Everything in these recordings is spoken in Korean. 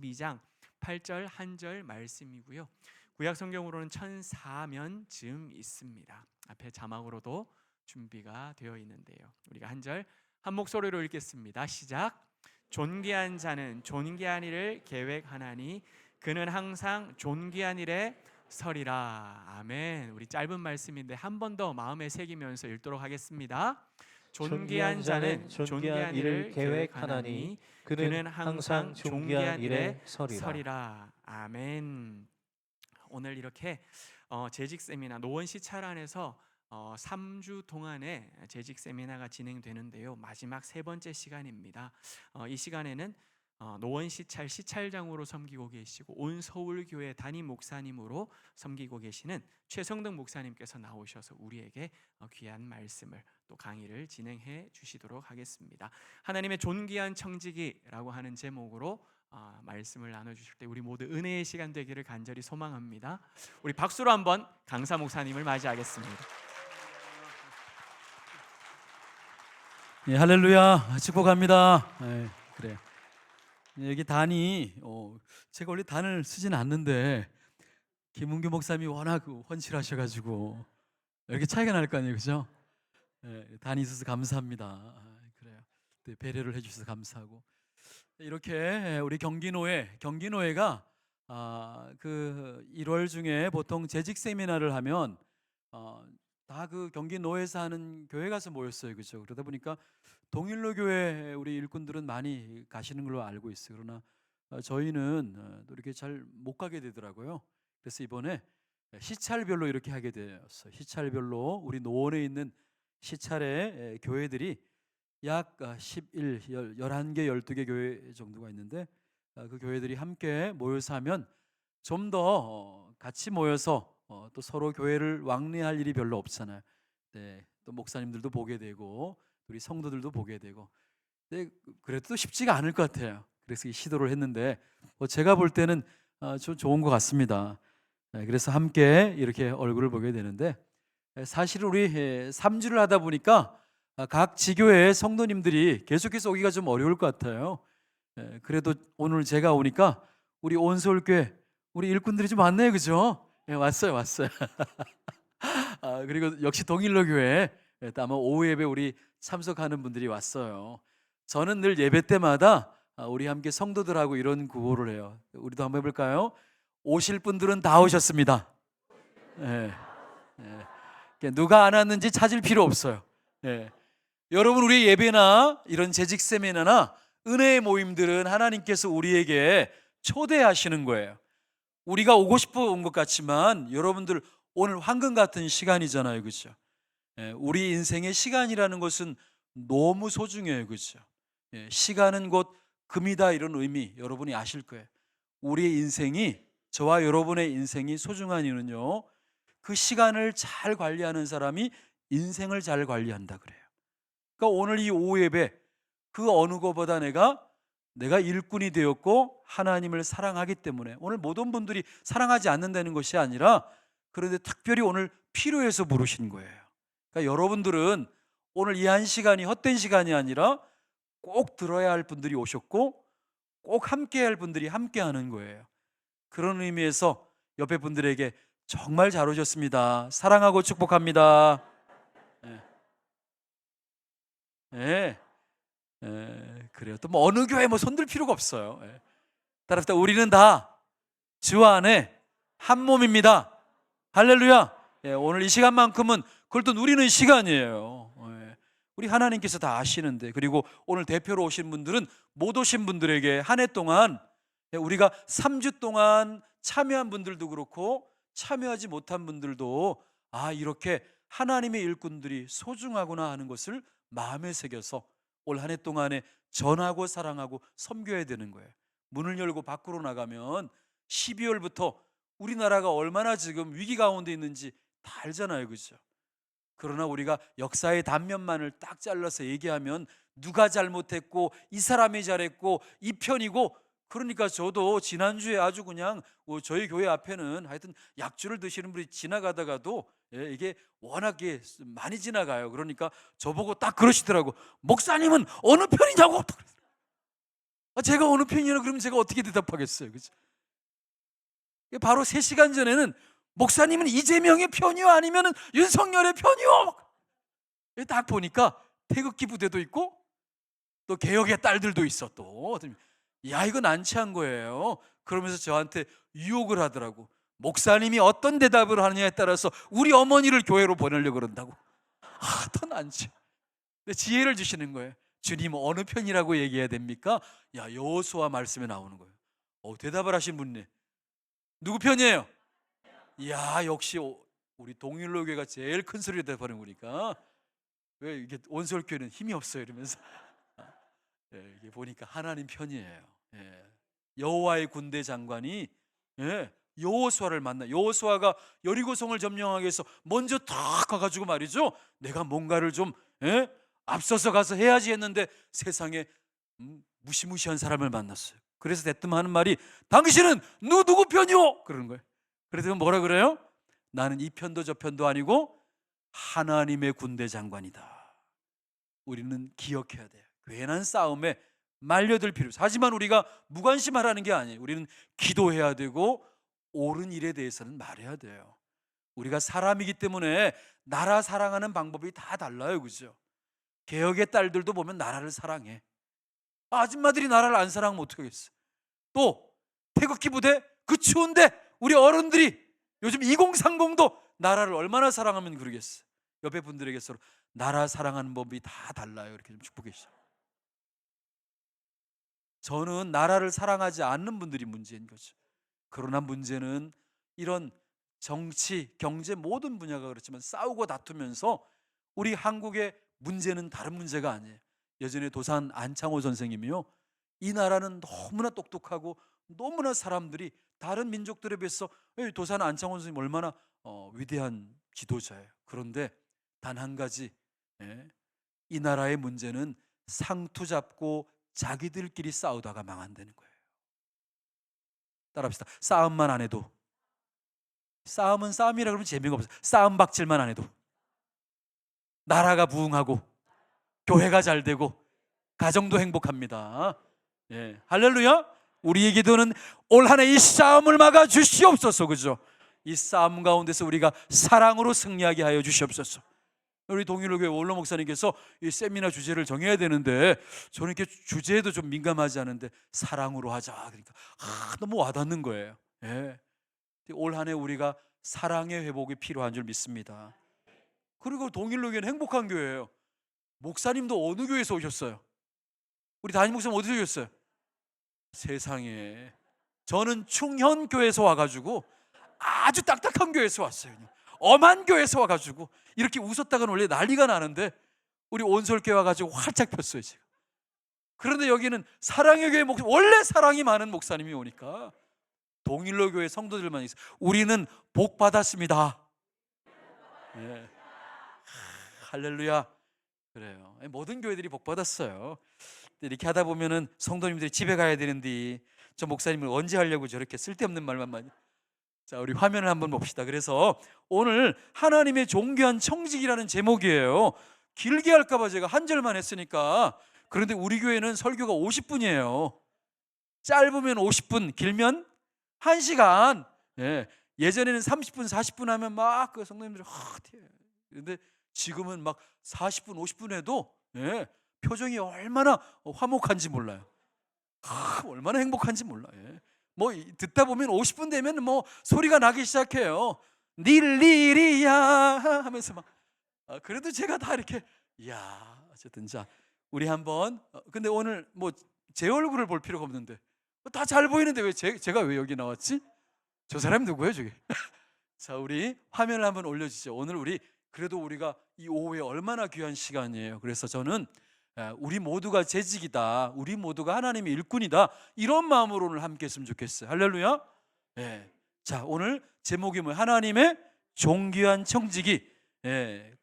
12장 8절 한 절 말씀이고요. 구약 성경으로는 1004면쯤 있습니다. 앞에 자막으로도 준비가 되어 있는데요. 우리가 한 절 한 목소리로 읽겠습니다. 시작. 존귀한 자는 존귀한 일을 계획하나니 그는 항상 존귀한 일에 서리라. 아멘. 우리 짧은 말씀인데 한 번 더 마음에 새기면서 읽도록 하겠습니다. 존귀한 자는 존귀한 일을 계획하나니 그는 항상 존귀한 일에 서리라. 아멘. 오늘 이렇게 재직 세미나 노원 시찰 안에서 3주 동안의 재직 세미나가 진행되는데요. 마지막 세 번째 시간입니다. 이 시간에는 노원 시찰 시찰장으로 섬기고 계시고 온 서울교회 담임 목사님으로 섬기고 계시는 최성덕 목사님께서 나오셔서 우리에게 귀한 말씀을 또 강의를 진행해 주시도록 하겠습니다. 하나님의 존귀한 청지기라고 하는 제목으로 말씀을 나눠주실 때 우리 모두 은혜의 시간 되기를 간절히 소망합니다. 우리 박수로 한번 강사 목사님을 맞이하겠습니다. 예, 할렐루야, 축복합니다. 그래. 여기 단이 제가 원래 단을 쓰진 않는데 김은규 목사님이 워낙 헌칠하셔가지고 이렇게 차이가 날 거 아니에요, 그죠? 단이 있어서 감사합니다. 그래요. 네, 배려를 해주셔서 감사하고 이렇게 우리 경기노회가 그 1월 중에 보통 재직 세미나를 하면 다 그 경기노회에서 하는 교회 가서 모였어요, 그죠? 그러다 보니까 동일로 교회 우리 일꾼들은 많이 가시는 걸로 알고 있어요. 그러나 저희는 또 이렇게 잘 못 가게 되더라고요. 그래서 이번에 시찰별로 이렇게 하게 되었어요. 시찰별로 우리 노원에 있는 시찰의 교회들이 약 11, 11개, 12개 교회 정도가 있는데 그 교회들이 함께 모여서 하면 좀 더 같이 모여서 또 서로 교회를 왕래할 일이 별로 없잖아요. 네, 또 목사님들도 보게 되고 우리 성도들도 보게 되고. 네, 그래도 쉽지가 않을 것 같아요. 그래서 이 시도를 했는데 제가 볼 때는 좀 좋은 것 같습니다. 네, 그래서 함께 이렇게 얼굴을 보게 되는데 사실 우리 3주를 하다 보니까 각 지교회 성도님들이 계속해서 오기가 좀 어려울 것 같아요. 그래도 오늘 제가 오니까 우리 온서울교회 우리 일꾼들이 좀 많네요, 그죠? 왔어요. 그리고 역시 동일로교회 아마 오후 예배 우리 참석하는 분들이 왔어요. 저는 늘 예배 때마다 우리 함께 성도들하고 이런 구호를 해요. 우리도 한번 해볼까요? 오실 분들은 다 오셨습니다. 누가 안 왔는지 찾을 필요 없어요. 여러분, 우리 예배나 이런 재직 세미나나 은혜의 모임들은 하나님께서 우리에게 초대하시는 거예요. 우리가 오고 싶어 온 것 같지만 여러분들 오늘 황금 같은 시간이잖아요, 그렇죠? 우리 인생의 시간이라는 것은 너무 소중해요, 그렇죠? 시간은 곧 금이다, 이런 의미 여러분이 아실 거예요. 우리의 인생이, 저와 여러분의 인생이 소중한 이유는요, 그 시간을 잘 관리하는 사람이 인생을 잘 관리한다 그래요. 그러니까 오늘 이 오후 예배 그 어느 것보다 내가 일꾼이 되었고 하나님을 사랑하기 때문에, 오늘 모든 분들이 사랑하지 않는다는 것이 아니라 그런데 특별히 오늘 필요해서 부르신 거예요. 그러니까 여러분들은 오늘 이 한 시간이 헛된 시간이 아니라 꼭 들어야 할 분들이 오셨고 꼭 함께 할 분들이 함께 하는 거예요. 그런 의미에서 옆에 분들에게 정말 잘 오셨습니다, 사랑하고 축복합니다. 그래요. 또 뭐 어느 교회 뭐 손들 필요가 없어요. 따라서 우리는 다 주 안에 한 몸입니다. 할렐루야. 오늘 이 시간만큼은 그걸 또 누리는 시간이에요. 우리 하나님께서 다 아시는데, 그리고 오늘 대표로 오신 분들은 못 오신 분들에게 한 해 동안 우리가 3주 동안 참여한 분들도 그렇고 참여하지 못한 분들도 이렇게 하나님의 일꾼들이 소중하구나 하는 것을 마음에 새겨서 올 한 해 동안에 전하고 사랑하고 섬겨야 되는 거예요. 문을 열고 밖으로 나가면 12월부터 우리나라가 얼마나 지금 위기 가운데 있는지 다 알잖아요, 그렇죠? 그러나 우리가 역사의 단면만을 딱 잘라서 얘기하면 누가 잘못했고 이 사람이 잘했고 이 편이고, 그러니까 저도 지난주에 아주 그냥 저희 교회 앞에는 하여튼 약주를 드시는 분이 지나가다가도 이게 워낙에 많이 지나가요. 그러니까 저보고 딱 그러시더라고. 목사님은 어느 편이냐고. 제가 어느 편이냐 그러면 제가 어떻게 대답하겠어요? 그죠? 바로 3시간 전에는 목사님은 이재명의 편이요 아니면 윤석열의 편이요, 딱 보니까 태극기 부대도 있고 또 개혁의 딸들도 있어. 또 야, 이거 난처한 거예요. 그러면서 저한테 유혹을 하더라고. 목사님이 어떤 대답을 하느냐에 따라서 우리 어머니를 교회로 보내려고 그런다고. 더 난처. 근데 지혜를 주시는 거예요. 주님 어느 편이라고 얘기해야 됩니까? 야, 여호수아 말씀에 나오는 거예요. 대답을 하신 분네. 누구 편이에요? 야, 역시 우리 동일로교회가 제일 큰 소리를 대답하는 거니까. 왜 이게 온솔교회는 힘이 없어요 이러면서. 이게 보니까 하나님 편이에요. 여호와의 군대 장관이 여호수아를 만나. 여호수아가 여리고성을 점령하기 위해서 먼저 탁 가가지고 말이죠, 내가 뭔가를 좀 앞서서 가서 해야지 했는데 세상에 무시무시한 사람을 만났어요. 그래서 대뜸 하는 말이 당신은 누구 편이오? 그러는 거예요. 그래서 뭐라 그래요? 나는 이 편도 저 편도 아니고 하나님의 군대 장관이다. 우리는 기억해야 돼요. 괜한 싸움에 말려들 필요 없어요. 하지만 우리가 무관심하라는 게 아니에요. 우리는 기도해야 되고 옳은 일에 대해서는 말해야 돼요. 우리가 사람이기 때문에 나라 사랑하는 방법이 다 달라요. 그죠? 개혁의 딸들도 보면 나라를 사랑해. 아줌마들이 나라를 안 사랑하면 어떡하겠어. 또 태극기 부대, 그 추운데 우리 어른들이 요즘 2030도 나라를 얼마나 사랑하면 그러겠어. 옆에 분들에게 서로 나라 사랑하는 법이 다 달라요. 이렇게 좀 축복해 주시죠. 저는 나라를 사랑하지 않는 분들이 문제인 거죠. 그러나 문제는 이런 정치, 경제 모든 분야가 그렇지만 싸우고 다투면서 우리 한국의 문제는 다른 문제가 아니에요. 예전에 도산 안창호 선생님이요, 이 나라는 너무나 똑똑하고 너무나 사람들이 다른 민족들에 비해서, 도산 안창호 선생님 얼마나 위대한 지도자예요. 그런데 단 한 가지, 이 나라의 문제는 상투 잡고 자기들끼리 싸우다가 망한다는 거예요. 따라합시다. 싸움만 안 해도, 싸움은 싸움이라 그러면 재미가 없어요. 싸움 박질만 안 해도 나라가 부흥하고 교회가 잘 되고 가정도 행복합니다. 할렐루야. 우리의 기도는 올 한 해 이 싸움을 막아 주시옵소서. 그죠? 이 싸움 가운데서 우리가 사랑으로 승리하게 하여 주시옵소서. 우리 동일로교회 원로 목사님께서 이 세미나 주제를 정해야 되는데 저는 이렇게 주제에도 좀 민감하지 않은데 사랑으로 하자. 그러니까 너무 와닿는 거예요. 올 한 해 우리가 사랑의 회복이 필요한 줄 믿습니다. 그리고 동일로교회는 행복한 교회예요. 목사님도 어느 교회에서 오셨어요? 우리 담임 목사님 어디서 오셨어요? 세상에, 저는 충현교회에서 와가지고 아주 딱딱한 교회에서 왔어요. 엄한 교회에서 와가지고 이렇게 웃었다가는 원래 난리가 나는데 우리 온솔교회 와가지고 활짝 폈어요 지금. 그런데 여기는 사랑의 교회 목사, 원래 사랑이 많은 목사님이 오니까 동일로교회 성도들만 있어요. 우리는 복 받았습니다. 할렐루야. 그래요. 모든 교회들이 복 받았어요. 이렇게 하다 보면은 성도님들이 집에 가야 되는데 저 목사님을 언제 하려고 저렇게 쓸데없는 말만 많이. 자, 우리 화면을 한번 봅시다. 그래서 오늘 하나님의 존귀한 청직이라는 제목이에요. 길게 할까봐 제가 한 절만 했으니까. 그런데 우리 교회는 설교가 50분이에요. 짧으면 50분, 길면 1시간. 예전에는 30분, 40분 하면 막 그 성도님들이 그런데 지금은 막 40분, 50분 해도 표정이 얼마나 화목한지 몰라요. 얼마나 행복한지 몰라요. 뭐 듣다 보면 50분 되면 뭐 소리가 나기 시작해요. 닐리리야 하면서 막. 그래도 제가 다 이렇게 어쨌든 자, 우리 한번. 근데 오늘 뭐 제 얼굴을 볼 필요가 없는데 다 잘 보이는데 왜 제가 왜 여기 나왔지? 저 사람 누구예요 저기? 자, 우리 화면을 한번 올려주시죠. 오늘 그래도 우리가 이 오후에 얼마나 귀한 시간이에요. 그래서 저는 우리 모두가 재직이다, 우리 모두가 하나님의 일꾼이다, 이런 마음으로 오늘 함께 했으면 좋겠어요. 할렐루야. 자, 오늘 제목이 뭐예요? 하나님의 존귀한 청지기.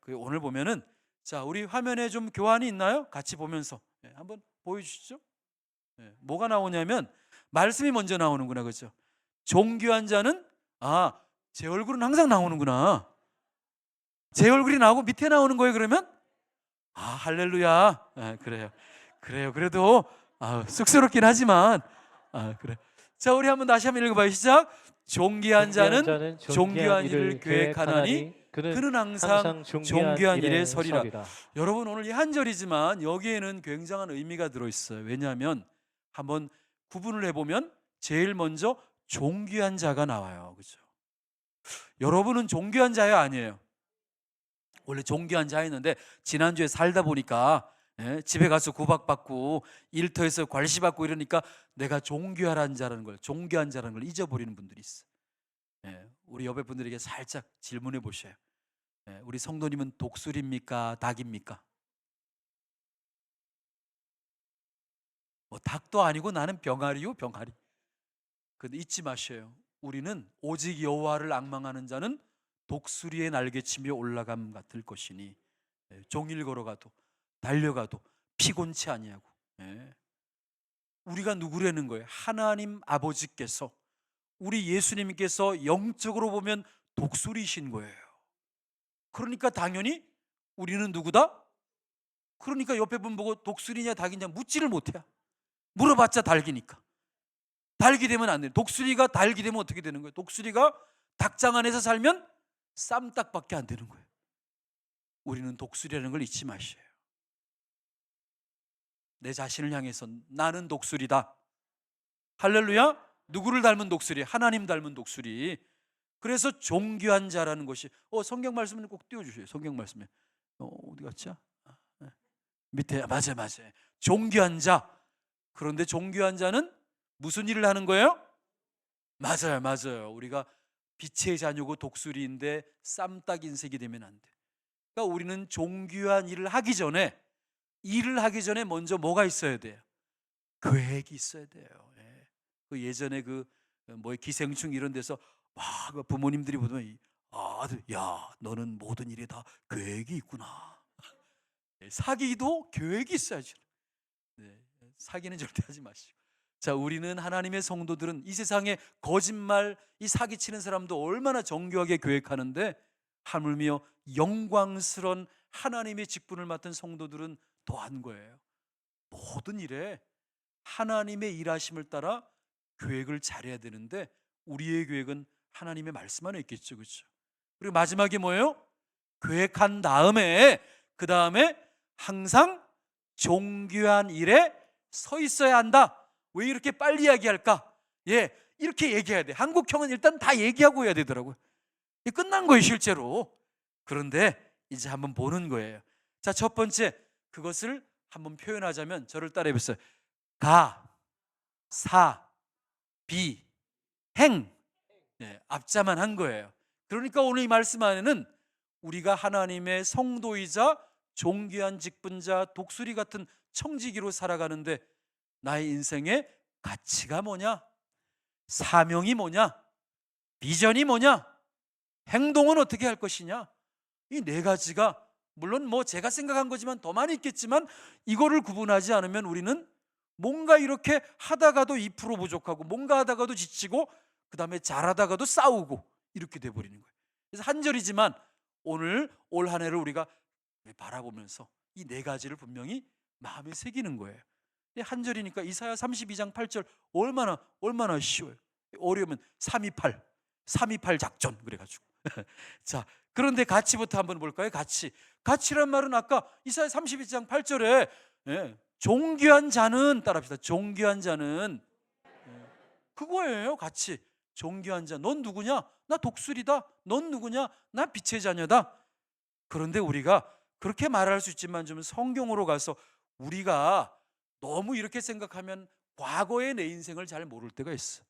오늘 보면은, 자, 우리 화면에 좀 교환이 있나요? 같이 보면서 한번 보여주시죠. 뭐가 나오냐면 말씀이 먼저 나오는구나. 그렇죠? 존귀한 자는, 제 얼굴은 항상 나오는구나. 제 얼굴이 나오고 밑에 나오는 거예요 그러면? 할렐루야. 그래요. 그래도 쑥스럽긴 하지만 그래. 자, 우리 한번 다시 한번 읽어봐요. 시작. 존귀한 자는 존귀한 일을 계획하나니 그는 항상 존귀한 일에 서리라. 여러분, 오늘 이 한 절이지만 여기에는 굉장한 의미가 들어있어요. 왜냐하면 한번 구분을 해보면 제일 먼저 존귀한 자가 나와요. 그렇죠? 여러분은 존귀한 자예요, 아니에요? 원래 존귀한 자였는데 지난주에 살다 보니까 집에 가서 구박받고 일터에서 괄시받고 이러니까 내가 존귀한 자라는 걸 잊어버리는 분들이 있어요. 우리 옆에 분들에게 살짝 질문해 보셔요. 우리 성도님은 독수리입니까? 닭입니까? 닭도 아니고 나는 병아리요, 병아리. 근데 잊지 마셔요. 우리는 오직 여호와를 앙망하는 자는 독수리의 날개치며 올라감 같을 것이니 종일 걸어가도 달려가도 피곤치 아니하고. 우리가 누구라는 거예요? 하나님 아버지께서, 우리 예수님께서 영적으로 보면 독수리이신 거예요. 그러니까 당연히 우리는 누구다? 그러니까 옆에 분 보고 독수리냐 닭이냐 묻지를 못해요. 물어봤자 닭이니까. 닭이 되면 안 돼요. 독수리가 닭이 되면 어떻게 되는 거예요? 독수리가 닭장 안에서 살면 쌈딱밖에 안 되는 거예요. 우리는 독수리라는 걸 잊지 마셔요. 내 자신을 향해서 나는 독수리다. 할렐루야. 누구를 닮은 독수리? 하나님 닮은 독수리. 그래서 존귀한 자라는 것이 성경 말씀을 꼭 띄워주세요. 성경 말씀에 어디 갔지? 밑에 맞아요. 존귀한 자. 그런데 존귀한 자는 무슨 일을 하는 거예요? 맞아요. 우리가 빛의 자녀고 독수리인데 쌈딱 인색이 되면 안 돼. 그러니까 우리는 존귀한 일을 하기 전에 먼저 뭐가 있어야 돼요? 계획이 있어야 돼요. 그 예전에 기생충 이런 데서 막 부모님들이 보면 아들, 야, 너는 모든 일에 다 계획이 있구나. 사기도 계획이 있어야죠. 사기는 절대 하지 마시고. 자, 우리는 하나님의 성도들은 이 세상에 거짓말, 이 사기치는 사람도 얼마나 정교하게 계획하는데 하물며 영광스러운 하나님의 직분을 맡은 성도들은 더한 거예요. 모든 일에 하나님의 일하심을 따라 계획을 잘해야 되는데 우리의 계획은 하나님의 말씀 안에 있겠죠, 그렇죠? 그리고 마지막에 뭐예요? 계획한 다음에 그 다음에 항상 존귀한 일에 서 있어야 한다. 왜 이렇게 빨리 이야기할까? 이렇게 얘기해야 돼. 한국형은 일단 다 얘기하고 해야 되더라고요. 끝난 거예요, 실제로. 그런데 이제 한번 보는 거예요. 자, 첫 번째, 그것을 한번 표현하자면 저를 따라해 보세요. 가, 사, 비, 행. 앞자만 한 거예요. 그러니까 오늘 이 말씀 안에는 우리가 하나님의 성도이자 존귀한 직분자, 독수리 같은 청지기로 살아가는데 나의 인생의 가치가 뭐냐? 사명이 뭐냐? 비전이 뭐냐? 행동은 어떻게 할 것이냐? 이 네 가지가 물론 제가 생각한 거지만 더 많이 있겠지만 이거를 구분하지 않으면 우리는 뭔가 이렇게 하다가도 2% 부족하고 뭔가 하다가도 지치고 그 다음에 잘하다가도 싸우고 이렇게 돼버리는 거예요. 그래서 한 절이지만 오늘 올 한 해를 우리가 바라보면서 이 네 가지를 분명히 마음에 새기는 거예요. 한 절이니까 이사야 32장 8절 얼마나 쉬워요. 어려우면 328 작전 그래가지고 자, 그런데 가치부터 한번 볼까요? 가치란 말은 아까 이사야 32장 8절에 존귀한 자는 따라합시다. 존귀한 자는 그거예요. 가치. 존귀한 자. 넌 누구냐? 나 독수리다. 넌 누구냐? 나 빛의 자녀다. 그런데 우리가 그렇게 말할 수 있지만 좀 성경으로 가서 우리가 너무 이렇게 생각하면 과거의 내 인생을 잘 모를 때가 있어.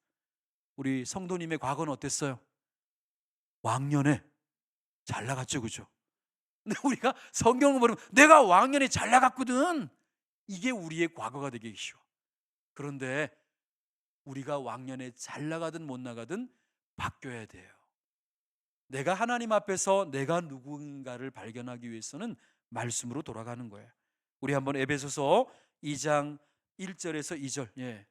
우리 성도님의 과거는 어땠어요? 왕년에 잘 나갔죠, 그죠? 근데 우리가 성경을 보면 내가 왕년에 잘 나갔거든. 이게 우리의 과거가 되기 쉬워. 그런데 우리가 왕년에 잘 나가든 못 나가든 바뀌어야 돼요. 내가 하나님 앞에서 내가 누군가를 발견하기 위해서는 말씀으로 돌아가는 거예요. 우리 한번 에베소서 2장 1절에서 2절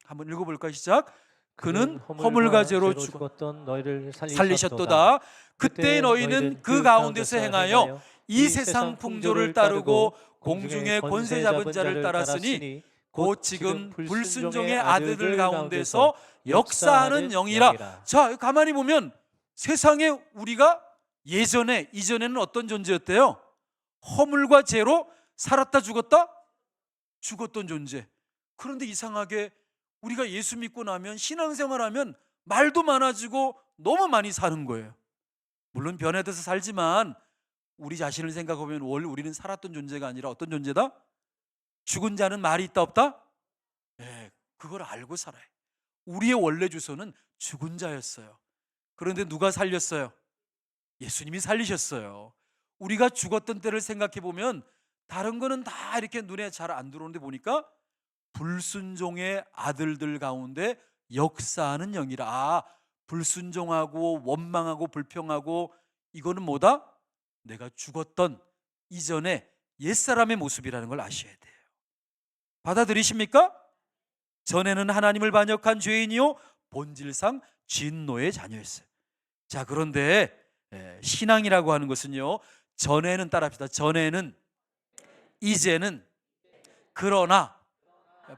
한번 읽어볼까요? 시작. 그는 허물과 죄로 죽었던 너희를 살리셨도다. 그때 너희는 그 가운데서 행하여 이 세상 풍조를 따르고 공중의 권세 잡은 자를 따랐으니 곧 지금 불순종의 아들들 가운데서 역사하는 영이라. 자, 가만히 보면 세상에 우리가 이전에는 어떤 존재였대요? 허물과 죄로 살았다 죽었다? 죽었던 존재. 그런데 이상하게 우리가 예수 믿고 나면, 신앙생활하면 말도 많아지고 너무 많이 사는 거예요. 물론 변해서 살지만 우리 자신을 생각해보면 원래 우리는 살았던 존재가 아니라 어떤 존재다? 죽은 자는 말이 있다 없다? 네, 그걸 알고 살아요. 우리의 원래 주소는 죽은 자였어요. 그런데 누가 살렸어요? 예수님이 살리셨어요. 우리가 죽었던 때를 생각해 보면 다른 거는 다 이렇게 눈에 잘 안 들어오는데 보니까 불순종의 아들들 가운데 역사하는 영이라. 불순종하고 원망하고 불평하고 이거는 뭐다? 내가 죽었던 이전의 옛사람의 모습이라는 걸 아셔야 돼요. 받아들이십니까? 전에는 하나님을 반역한 죄인이요 본질상 진노의 자녀였어요. 자, 그런데 신앙이라고 하는 것은요, 전에는, 따라합시다. 전에는, 이제는, 그러나.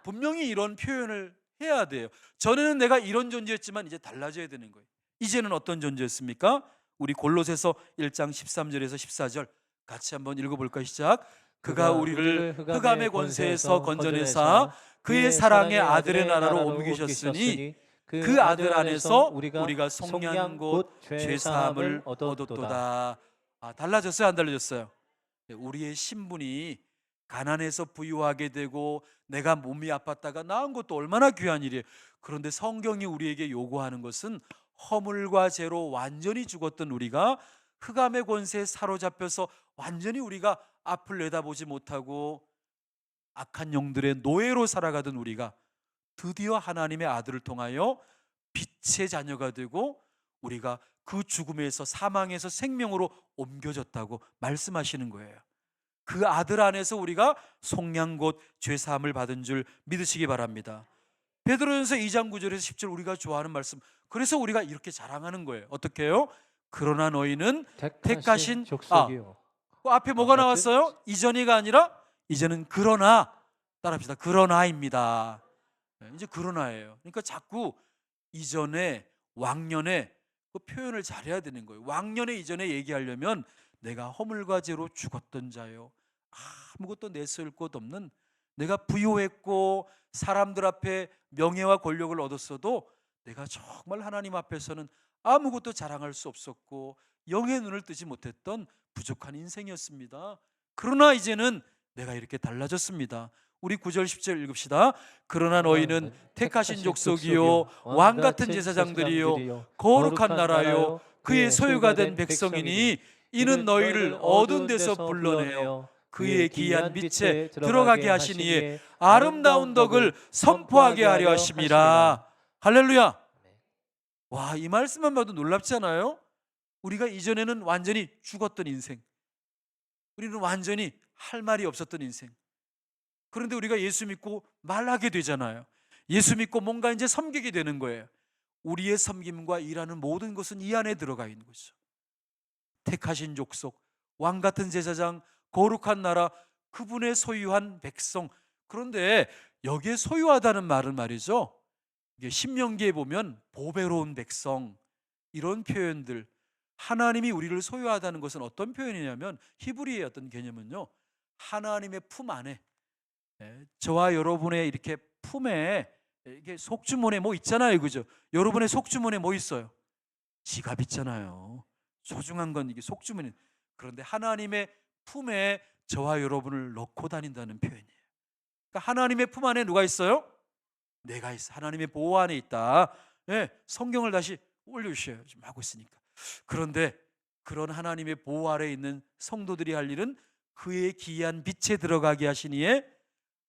분명히 이런 표현을 해야 돼요. 전에는 내가 이런 존재였지만 이제 달라져야 되는 거예요. 이제는 어떤 존재였습니까? 우리 골로새서 1장 13절에서 14절 같이 한번 읽어볼까요? 시작. 그가 우리를 흑암의 권세에서 건져내사 그의 사랑의 아들의 나라로 옮기셨으니 그 아들 안에서 우리가 속량 곧 죄사함을 얻었도다. 달라졌어요? 안 달라졌어요? 우리의 신분이 가난해서 부유하게 되고 내가 몸이 아팠다가 나은 것도 얼마나 귀한 일이에요. 그런데 성경이 우리에게 요구하는 것은 허물과 죄로 완전히 죽었던 우리가 흑암의 권세에 사로잡혀서 완전히 우리가 앞을 내다보지 못하고 악한 영들의 노예로 살아가던 우리가 드디어 하나님의 아들을 통하여 빛의 자녀가 되고 우리가 그 죽음에서, 사망에서 생명으로 옮겨졌다고 말씀하시는 거예요. 그 아들 안에서 우리가 속량 곧 죄사함을 받은 줄 믿으시기 바랍니다. 베드로전서 2장 9절에서 10절 우리가 좋아하는 말씀. 그래서 우리가 이렇게 자랑하는 거예요. 어떻게 해요? 그러나 너희는 택하신 족속이요. 그 앞에 뭐가 나왔어요? 이전이가 아니라 이제는 그러나. 따라합시다. 그러나입니다. 이제 그러나예요. 그러니까 자꾸 이전에, 왕년에 그 표현을 잘해야 되는 거예요. 왕년에, 이전에 얘기하려면 내가 허물과 죄로 죽었던 자요, 아무것도 내세울 것 없는, 내가 부유했고 사람들 앞에 명예와 권력을 얻었어도 내가 정말 하나님 앞에서는 아무것도 자랑할 수 없었고 영의 눈을 뜨지 못했던 부족한 인생이었습니다. 그러나 이제는 내가 이렇게 달라졌습니다. 우리 9절 10절 읽읍시다. 그러나 너희는 택하신 족속이요 왕같은 제사장들이요 거룩한 나라요 그의 소유가 된 백성이니 이는 너희를 어두운 데서 불러내어 그의 기이한 빛에 들어가게 하시니에 아름다운 덕을 선포하게 하려 하심이라. 할렐루야. 와, 이 말씀만 봐도 놀랍지 않아요? 우리가 이전에는 완전히 죽었던 인생, 우리는 완전히 할 말이 없었던 인생. 그런데 우리가 예수 믿고 말하게 되잖아요. 예수 믿고 뭔가 이제 섬기게 되는 거예요. 우리의 섬김과 일하는 모든 것은 이 안에 들어가 있는 거죠. 택하신 족속, 왕같은 제사장, 거룩한 나라, 그분의 소유한 백성. 그런데 여기에 소유하다는 말은 말이죠, 이게 신명기에 보면 보배로운 백성, 이런 표현들. 하나님이 우리를 소유하다는 것은 어떤 표현이냐면, 히브리의 어떤 개념은요, 하나님의 품 안에, 저와 여러분의 이렇게 품에, 이게 속주머니에 뭐 있잖아요, 그죠? 여러분의 속주머니에 뭐 있어요? 지갑 있잖아요. 소중한 건 이게 속주머니. 그런데 하나님의 품에 저와 여러분을 넣고 다닌다는 표현이에요. 그러니까 하나님의 품 안에 누가 있어요? 내가 있어. 하나님의 보호 안에 있다. 성경을 다시 올려주셔요. 지금 하고 있으니까. 그런데 그런 하나님의 보호 아래에 있는 성도들이 할 일은 그의 기이한 빛에 들어가게 하시니에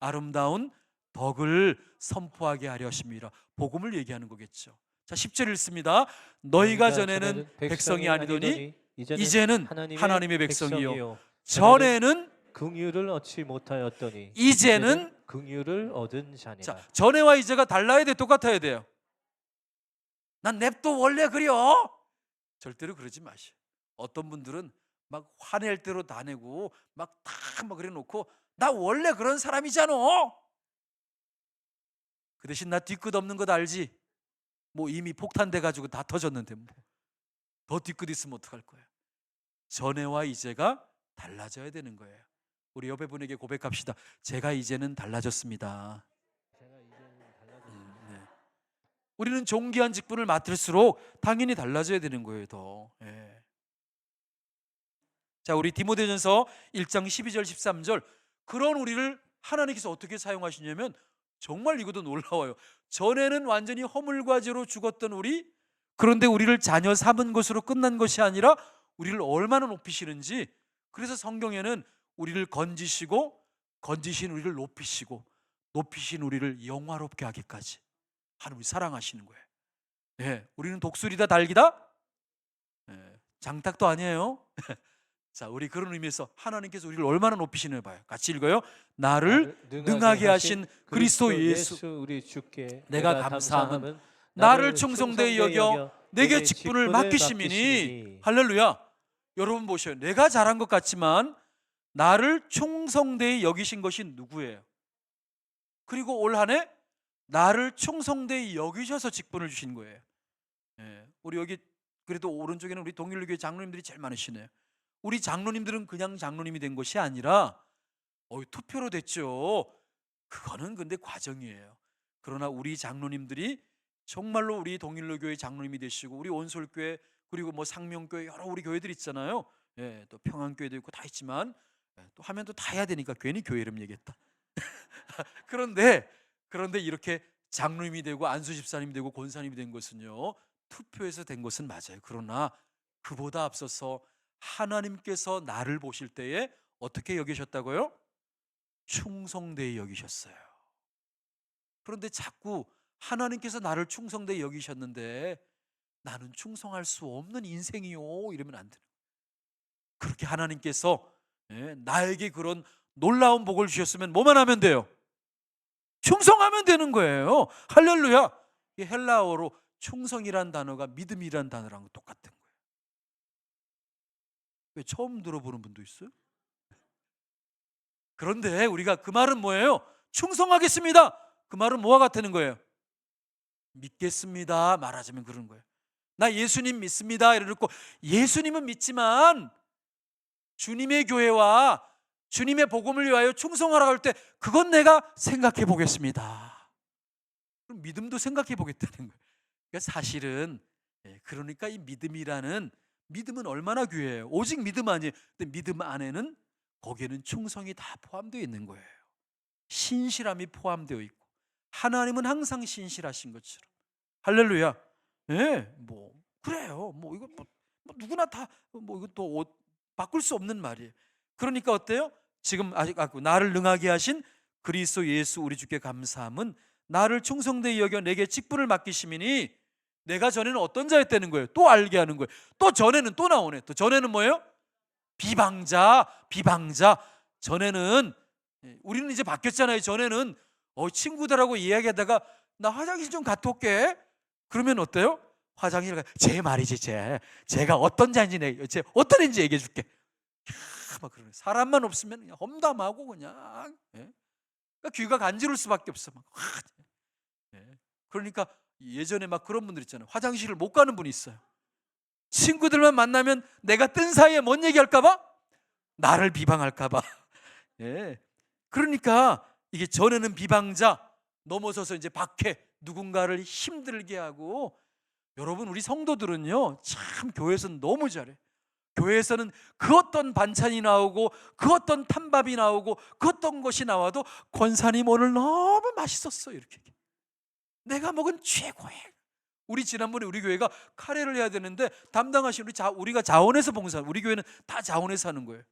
아름다운 덕을 선포하게 하려 하십니다. 복음을 얘기하는 거겠죠. 자, 10절 읽습니다. 너희가 전에는 백성이 아니더니 이제는 하나님의 백성이요 전에는 긍휼을 얻지 못하였더니 이제는 긍휼을 얻은 자니라. 자, 전에와 이제가 달라야 돼, 똑같아야 돼요? 난 냅도 원래 그려. 절대로 그러지 마시오. 어떤 분들은 막 화낼 대로 다 내고 막 다 막 그래 놓고 나 원래 그런 사람이잖아. 그 대신 나 뒤끝 없는 것 알지? 뭐 이미 폭탄돼 가지고 다 터졌는데 뭐 더 뒤끝 있으면 어떡할 거야? 전에와 이제가 달라져야 되는 거예요. 우리 옆에 분에게 고백합시다. 제가 이제는 달라졌습니다. 네. 우리는 존귀한 직분을 맡을수록 당연히 달라져야 되는 거예요. 더. 예. 자, 우리 디모데전서 1장 12절 13절, 그런 우리를 하나님께서 어떻게 사용하시냐면 정말 이것도 놀라워요. 전에는 완전히 허물과 죄로 죽었던 우리, 그런데 우리를 자녀 삼은 것으로 끝난 것이 아니라 우리를 얼마나 높이시는지, 그래서 성경에는 우리를 건지시고 건지신 우리를 높이시고 높이신 우리를 영화롭게 하기까지 하나님이 사랑하시는 거예요. 네, 우리는 독수리다 달기다? 네, 장탁도 아니에요. 자, 우리 그런 의미에서 하나님께서 우리를 얼마나 높이시는 봐요. 같이 읽어요. 나를 능하게 하신 그리스도 예수 우리 주께 내가 감사함은 나를 충성되이 여겨 내게 직분을 맡기심이니. 할렐루야. 여러분 보셔요. 내가 잘한 것 같지만 나를 충성되이 여기신 것이 누구예요? 그리고 올 한 해 나를 충성되이 여기셔서 직분을 주신 거예요. 예, 우리 여기 그래도 오른쪽에는 우리 동일교회 장로님들이 제일 많으시네요. 우리 장로님들은 그냥 장로님이 된 것이 아니라 투표로 됐죠. 그거는 근데 과정이에요. 그러나 우리 장로님들이 정말로 우리 동일로교회 장로님이 되시고 우리 온솔교회 그리고 뭐 상명교회 여러 우리 교회들 있잖아요. 예, 또 평안교회도 있고 다 있지만 또 하면 또 다 해야 되니까 괜히 교회 이름 얘기했다. 그런데 이렇게 장로님이 되고 안수 집사님이 되고 권사님이 된 것은요, 투표에서 된 것은 맞아요. 그러나 그보다 앞서서 하나님께서 나를 보실 때에 어떻게 여기셨다고요? 충성되이 여기셨어요. 그런데 자꾸 하나님께서 나를 충성되이 여기셨는데 나는 충성할 수 없는 인생이요 이러면 안 돼요. 그렇게 하나님께서 나에게 그런 놀라운 복을 주셨으면 뭐만 하면 돼요? 충성하면 되는 거예요. 할렐루야. 이 헬라어로 충성이란 단어가 믿음이란 단어랑 똑같은 거예요. 왜 처음 들어보는 분도 있어요? 그런데 우리가 그 말은 뭐예요? 충성하겠습니다. 그 말은 뭐와 같다는 거예요? 믿겠습니다 말하자면 그런 거예요. 나 예수님 믿습니다 이러고 예수님은 믿지만 주님의 교회와 주님의 복음을 위하여 충성하라고 할 때 그건 내가 생각해 보겠습니다. 그럼 믿음도 생각해 보겠다는 거예요. 그러니까 사실은 그러니까 이 믿음은 얼마나 귀해요. 오직 믿음 아니에요. 근데 믿음 안에는 거기에는 충성이 다 포함되어 있는 거예요. 신실함이 포함되어 있고 하나님은 항상 신실하신 것처럼. 할렐루야. 예, 뭐 그래요. 뭐 이거 뭐 누구나 다 뭐 이것도 바꿀 수 없는 말이에요. 그러니까 어때요? 지금 아직 나를 능하게 하신 그리스도 예수 우리 주께 감사함은 나를 충성되이 여겨 내게 직분을 맡기심이니. 내가 전에는 어떤 자였다는 거예요? 또 알게 하는 거예요. 또 전에는 또 나오네. 또 전에는 뭐예요? 비방자. 전에는 우리는 이제 바뀌었잖아요. 전에는 친구들하고 이야기하다가 나 화장실 좀 갔다 올게. 그러면 어때요? 화장실 가. 제 말이지 제가 어떤 자인지 제 어떤 애인지 얘기해 줄게. 막 그러네. 사람만 없으면 그냥 험담하고 그냥 그러니까 귀가 간지러울 수밖에 없어. 막. 그러니까 예전에 막 그런 분들 있잖아요. 화장실을 못 가는 분이 있어요. 친구들만 만나면 내가 뜬 사이에 뭔 얘기할까 봐? 나를 비방할까 봐. 그러니까 이게 전에는 비방자 넘어서서 이제 박해 누군가를 힘들게 하고. 여러분 우리 성도들은요 참 교회에서는 너무 잘해. 교회에서는 그 어떤 반찬이 나오고 그 어떤 탐밥이 나오고 그 어떤 것이 나와도 권사님 오늘 너무 맛있었어 이렇게 내가 먹은 최고의. 우리 지난번에 우리 교회가 카레를 해야 되는데 담당하신 우리가 자원해서 봉사. 우리 교회는 다 자원해서 하는 거예요.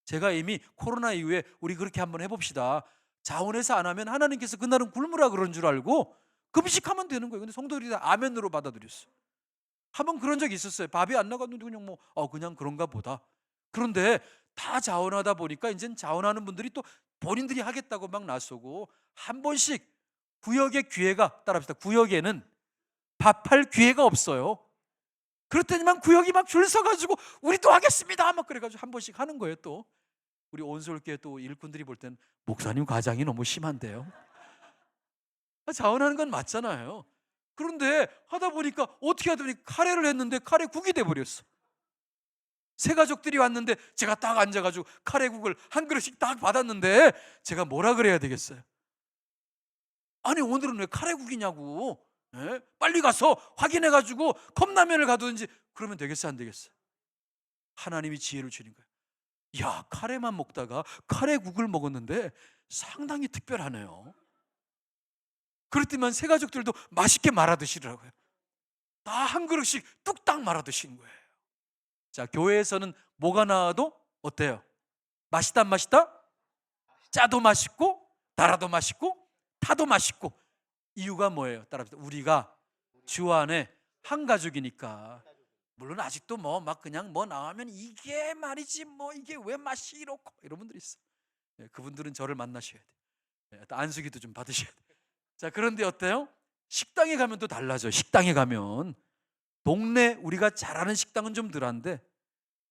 제가 이미 코로나 이후에 우리 그렇게 한번 해봅시다. 자원해서 안 하면 하나님께서 그날은 굶으라 그런 줄 알고 금식하면 되는 거예요. 근데 성도들이 다 아멘으로 받아들였어요. 한번 그런 적이 있었어요. 밥이 안 나갔는데 그냥 그냥 그런가 보다. 그런데 다 자원하다 보니까 이제 자원하는 분들이 또 본인들이 하겠다고 막 나서고 한 번씩 구역의 기회가 따라합시다. 구역에는 밥할 기회가 없어요. 그렇더니만 구역이 막 줄 서가지고 우리 또 하겠습니다 막 그래가지고 한 번씩 하는 거예요. 또 우리 온솔교회 또 일꾼들이 볼 때는 목사님 과장이 너무 심한데요. 자원하는 건 맞잖아요. 그런데 하다 보니까 어떻게 하다 보니 카레를 했는데 카레국이 돼버렸어. 새 가족들이 왔는데 제가 딱 앉아가지고 카레국을 한 그릇씩 딱 받았는데 제가 뭐라 그래야 되겠어요? 아니 오늘은 왜 카레국이냐고. 예? 빨리 가서 확인해가지고 컵라면을 가두든지 그러면 되겠어요, 안 되겠어요? 하나님이 지혜를 주는 거예요. 야, 카레만 먹다가 카레국을 먹었는데 상당히 특별하네요. 그렇지만 새 가족들도 맛있게 말아 드시더라고요. 다 한 그릇씩 뚝딱 말아 드시는 거예요. 자, 교회에서는 뭐가 나와도 어때요? 맛있다 안 맛있다? 짜도 맛있고 달아도 맛있고 타도 맛있고. 이유가 뭐예요? 따라합시다. 우리가 주 안에 한 가족이니까. 물론 아직도 뭐 막 그냥 뭐 나오면 이게 말이지 뭐 이게 왜 맛이 이렇고 이런 분들이 있어. 예, 그분들은 저를 만나셔야 돼요. 예, 또 안수기도 좀 받으셔야 돼요. 자, 그런데 어때요? 식당에 가면 또 달라져요. 식당에 가면 동네 우리가 잘 아는 식당은 좀 덜한데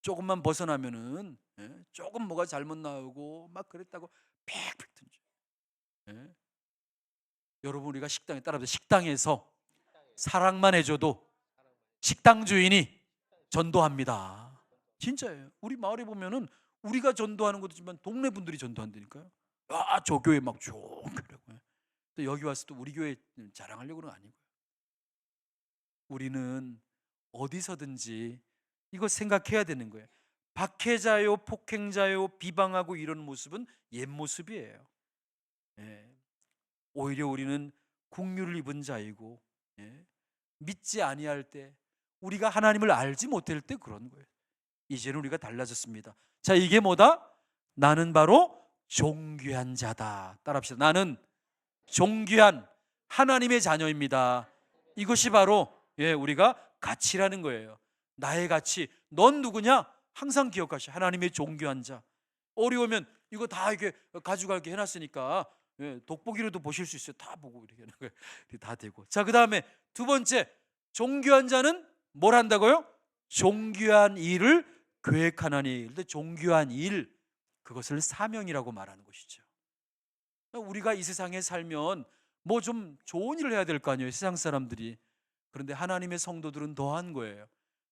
조금만 벗어나면은 조금 뭐가 잘못 나오고 막 그랬다고 팩팩 던져. 예. 여러분 우리가 식당에 따라서 식당에서 사랑만 해줘도 식당 주인이 전도합니다. 진짜예요. 우리 마을에 보면은 우리가 전도하는 것도 있지만 동네 분들이 전도한다니까요. 아, 저 교회 막 좋더라고요. 또 여기 와서 또 우리 교회 자랑하려고는 아니고요. 우리는 어디서든지 이거 생각해야 되는 거예요. 박해자요, 폭행자요, 비방하고 이런 모습은 옛 모습이에요. 예. 오히려 우리는 국류를 입은 자이고, 예. 믿지 아니할 때, 우리가 하나님을 알지 못할 때 그런 거예요. 이제는 우리가 달라졌습니다. 자, 이게 뭐다? 나는 바로 존귀한 자다. 따라합시다. 나는 존귀한 하나님의 자녀입니다. 이것이 바로 우리가 가치라는 거예요. 나의 가치. 넌 누구냐? 항상 기억하시. 하나님의 존귀한 자. 어려우면 이거 다 이렇게 가져가게 해놨으니까 돋보기로도 보실 수 있어요. 다 보고 이렇게 하는 거예요. 다 되고. 자, 그 다음에 두 번째, 존귀한 자는 뭘 한다고요? 존귀한 일을 계획하나니. 근데 존귀한 일, 그것을 사명이라고 말하는 것이죠. 우리가 이 세상에 살면 뭐 좀 좋은 일을 해야 될 거 아니에요, 세상 사람들이. 그런데 하나님의 성도들은 더한 거예요.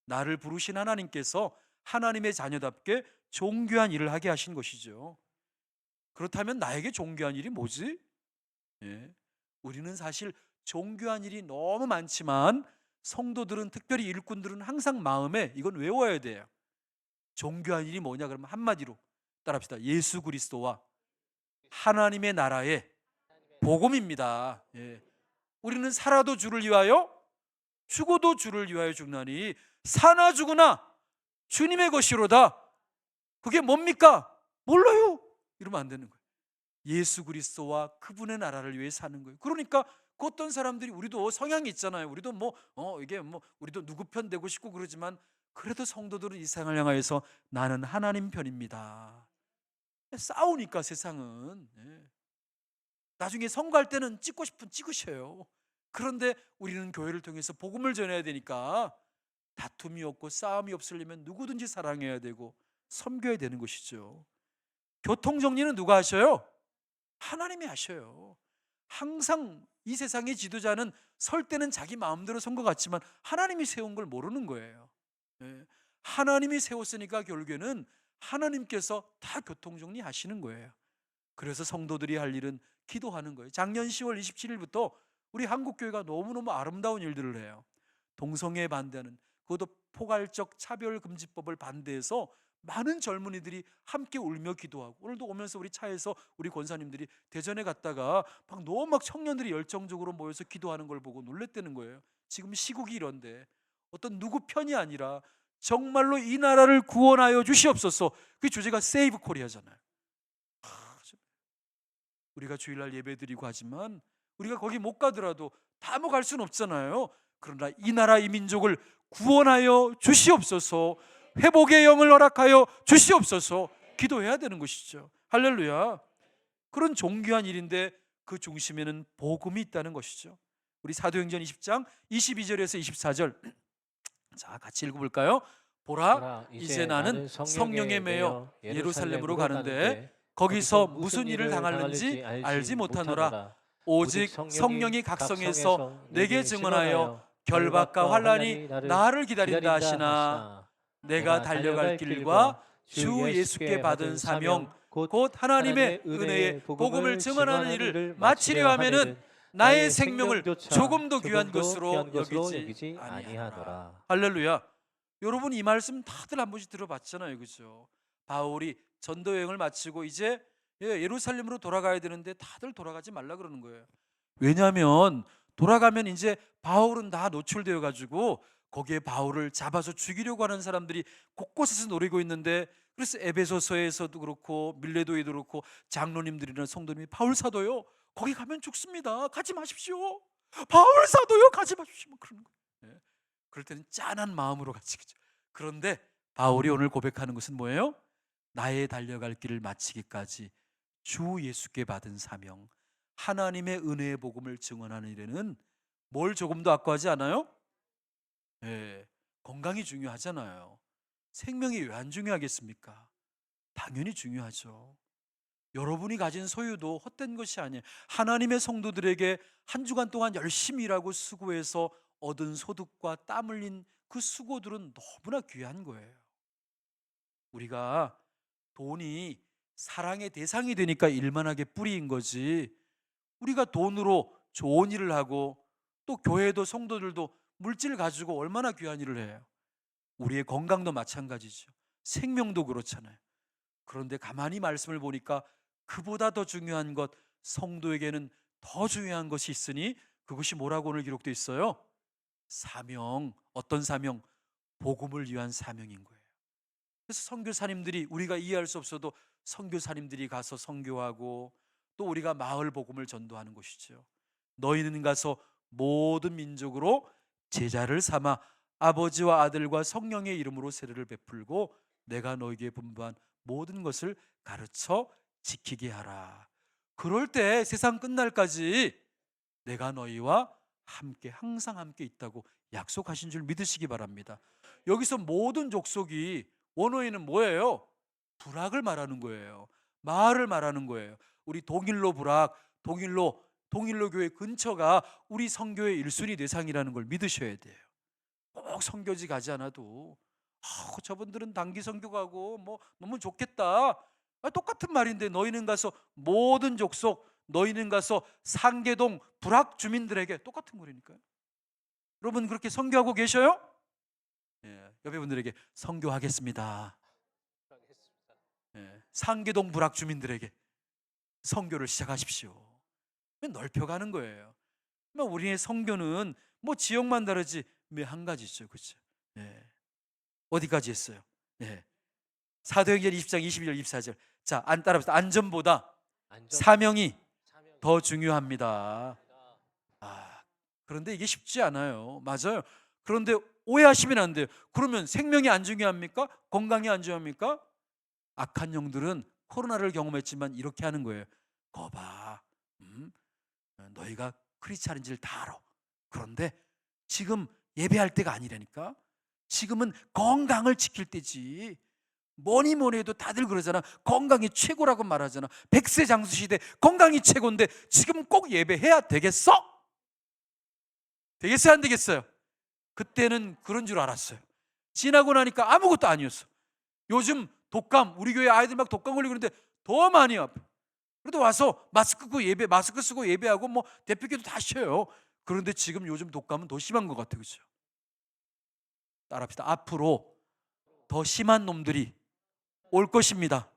나를 부르신 하나님께서 하나님의 자녀답게 존귀한 일을 하게 하신 것이죠. 그렇다면 나에게 존귀한 일이 뭐지? 우리는 사실 존귀한 일이 너무 많지만 성도들은, 특별히 일꾼들은 항상 마음에 이건 외워야 돼요. 존귀한 일이 뭐냐 그러면 한마디로 따라합시다. 예수 그리스도와 하나님의 나라의 복음입니다. 우리는 살아도 주를 위하여 죽어도 주를 위하여 죽나니 사나 죽으나 주님의 것이로다. 그게 뭡니까? 몰라요. 이러면 안 되는 거예요. 예수 그리스도와 그분의 나라를 위해 사는 거예요. 그러니까 그 어떤 사람들이, 우리도 성향이 있잖아요. 우리도 우리도 누구 편 되고 싶고 그러지만 그래도 성도들은 이 세상을 향하여서 나는 하나님 편입니다. 싸우니까 세상은. 나중에 선거할 때는 찍고 싶으면 찍으셔요. 그런데 우리는 교회를 통해서 복음을 전해야 되니까 다툼이 없고 싸움이 없으려면 누구든지 사랑해야 되고 섬겨야 되는 것이죠. 교통정리는 누가 하셔요? 하나님이 하셔요. 항상 이 세상의 지도자는 설 때는 자기 마음대로 선 것 같지만 하나님이 세운 걸 모르는 거예요. 하나님이 세웠으니까 결국에는 하나님께서 다 교통정리 하시는 거예요. 그래서 성도들이 할 일은 기도하는 거예요. 작년 10월 27일부터 우리 한국교회가 너무너무 아름다운 일들을 해요. 동성애에 반대하는, 그것도 포괄적 차별금지법을 반대해서 많은 젊은이들이 함께 울며 기도하고, 오늘도 오면서 우리 차에서 우리 권사님들이 대전에 갔다가 너무 막 청년들이 열정적으로 모여서 기도하는 걸 보고 놀랬다는 거예요. 지금 시국이 이런데 어떤 누구 편이 아니라 정말로 이 나라를 구원하여 주시옵소서. 그 주제가 Save Korea잖아요. 우리가 주일날 예배드리고 하지만 우리가 거기 못 가더라도 다 뭐 갈 수는 없잖아요. 그러나 이 나라 이 민족을 구원하여 주시옵소서, 회복의 영을 허락하여 주시옵소서 기도해야 되는 것이죠. 할렐루야. 그런 존귀한 일인데 그 중심에는 복음이 있다는 것이죠. 우리 사도행전 20장 22절에서 24절 자, 같이 읽어볼까요? 보라, 이제 나는 성령에 매여 예루살렘으로 가는데 거기서 무슨 일을 당할는지 알지 못하노라. 오직 성령이 각성해서 내게 증언하여 결박과 환란이 나를 기다린다 하시나 내가 달려갈 길과 주 예수께 받은 사명 곧 하나님의 은혜의 복음을 증언하는 일을 마치려 하면은 나의 생명을 조금도 귀한 것으로 여기지 아니하노라. 할렐루야. 여러분 이 말씀 다들 한 번씩 들어봤잖아요, 그렇죠? 바울이 전도 여행을 마치고 이제 예루살렘으로 돌아가야 되는데 다들 돌아가지 말라 그러는 거예요. 왜냐하면 돌아가면 이제 바울은 다 노출되어 가지고 거기에 바울을 잡아서 죽이려고 하는 사람들이 곳곳에서 노리고 있는데, 그래서 에베소서에서도 그렇고 밀레도에도 그렇고 장로님들이나 성도님이 바울 사도요 거기 가면 죽습니다, 가지 마십시오. 바울 사도요 가지 마십시오, 그러는 거예요. 예. 그럴 때는 짠한 마음으로 같이. 그런데 바울이 오늘 고백하는 것은 뭐예요? 나의 달려갈 길을 마치기까지 주 예수께 받은 사명, 하나님의 은혜의 복음을 증언하는 일에는 뭘 조금도 아까워하지 않아요? 예, 건강이 중요하잖아요. 생명이 왜 안 중요하겠습니까? 당연히 중요하죠. 여러분이 가진 소유도 헛된 것이 아니에요. 하나님의 성도들에게 한 주간 동안 열심히 일하고 수고해서 얻은 소득과 땀 흘린 그 수고들은 너무나 귀한 거예요. 우리가 돈이 사랑의 대상이 되니까 일만하게 뿌리인 거지, 우리가 돈으로 좋은 일을 하고 또 교회도 성도들도 물질 가지고 얼마나 귀한 일을 해요. 우리의 건강도 마찬가지죠. 생명도 그렇잖아요. 그런데 가만히 말씀을 보니까 그보다 더 중요한 것, 성도에게는 더 중요한 것이 있으니 그것이 뭐라고 오늘 기록되어 있어요? 사명. 어떤 사명? 복음을 위한 사명인 거예요. 그래서 선교사님들이, 우리가 이해할 수 없어도 선교사님들이 가서 선교하고 또 우리가 마을 복음을 전도하는 것이죠. 너희는 가서 모든 민족으로 제자를 삼아 아버지와 아들과 성령의 이름으로 세례를 베풀고 내가 너희에게 분부한 모든 것을 가르쳐 지키게 하라. 그럴 때 세상 끝날까지 내가 너희와 함께, 항상 함께 있다고 약속하신 줄 믿으시기 바랍니다. 여기서 모든 족속이 원어에는 뭐예요? 불악을 말하는 거예요. 마을을 말하는 거예요. 우리 동일로 불악, 동일로 교회 근처가 우리 선교의 1순위 대상이라는 걸 믿으셔야 돼요. 꼭 선교지 가지 않아도 저분들은 단기 선교 가고 뭐 너무 좋겠다. 똑같은 말인데 너희는 가서 모든 족속, 너희는 가서 상계동 불악 주민들에게, 똑같은 말이니까요. 여러분 그렇게 선교하고 계셔요? 예, 옆에 분들에게 선교하겠습니다. 예, 상계동 불악 주민들에게 선교를 시작하십시오. 넓혀가는 거예요. 우리의 선교는 뭐 지역만 다르지 한 가지죠, 그렇죠? 예. 어디까지 했어요? 예. 사도행전 20장 22절 24절. 자, 따라합시다. 안전보다 사명이 더 중요합니다. 그런데 이게 쉽지 않아요. 맞아요. 그런데 오해하시면 안 돼요. 그러면 생명이 안 중요합니까? 건강이 안 중요합니까? 악한 영들은 코로나를 경험했지만 이렇게 하는 거예요. 거봐, 너희가 크리스찬인지를 다 알아. 그런데 지금 예배할 때가 아니라니까. 지금은 건강을 지킬 때지. 뭐니 해도 다들 그러잖아. 건강이 최고라고 말하잖아. 100세 장수 시대 건강이 최고인데 지금 꼭 예배해야 되겠어? 되겠어요, 안 되겠어요? 그때는 그런 줄 알았어요. 지나고 나니까 아무것도 아니었어. 요즘 독감, 우리 교회 아이들 막 독감 걸리고 그러는데 더 많이 아파. 그래도 와서 마스크 쓰고 예배하고 뭐 대표기도 다 쉬어요. 그런데 지금 요즘 독감은 더 심한 것 같아요, 그렇죠? 따라합시다. 앞으로 더 심한 놈들이 올 것입니다.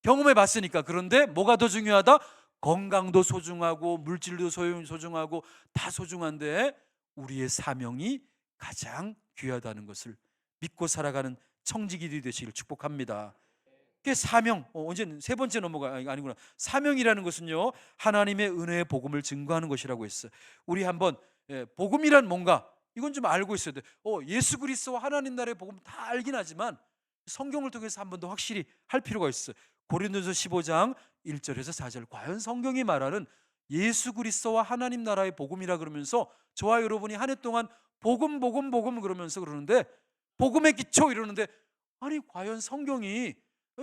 경험해 봤으니까. 그런데 뭐가 더 중요하다? 건강도 소중하고 물질도 소중하고 다 소중한데 우리의 사명이 가장 귀하다는 것을 믿고 살아가는 청지기들이 되시길 축복합니다. 그 사명, 언제는 세 번째 아니구나. 사명이라는 것은요, 하나님의 은혜의 복음을 증거하는 것이라고 했어요. 우리 한번 복음이란 뭔가 이건 좀 알고 있어야 돼. 예수 그리스도와 하나님 나라의 복음 다 알긴 하지만 성경을 통해서 한 번 더 확실히 할 필요가 있어요. 고린도서 15장 1절에서 4절. 과연 성경이 말하는 예수 그리스도와 하나님 나라의 복음이라 그러면서 저와 여러분이 한 해 동안 복음 그러면서 그러는데 복음의 기초 이러는데, 아니 과연 성경이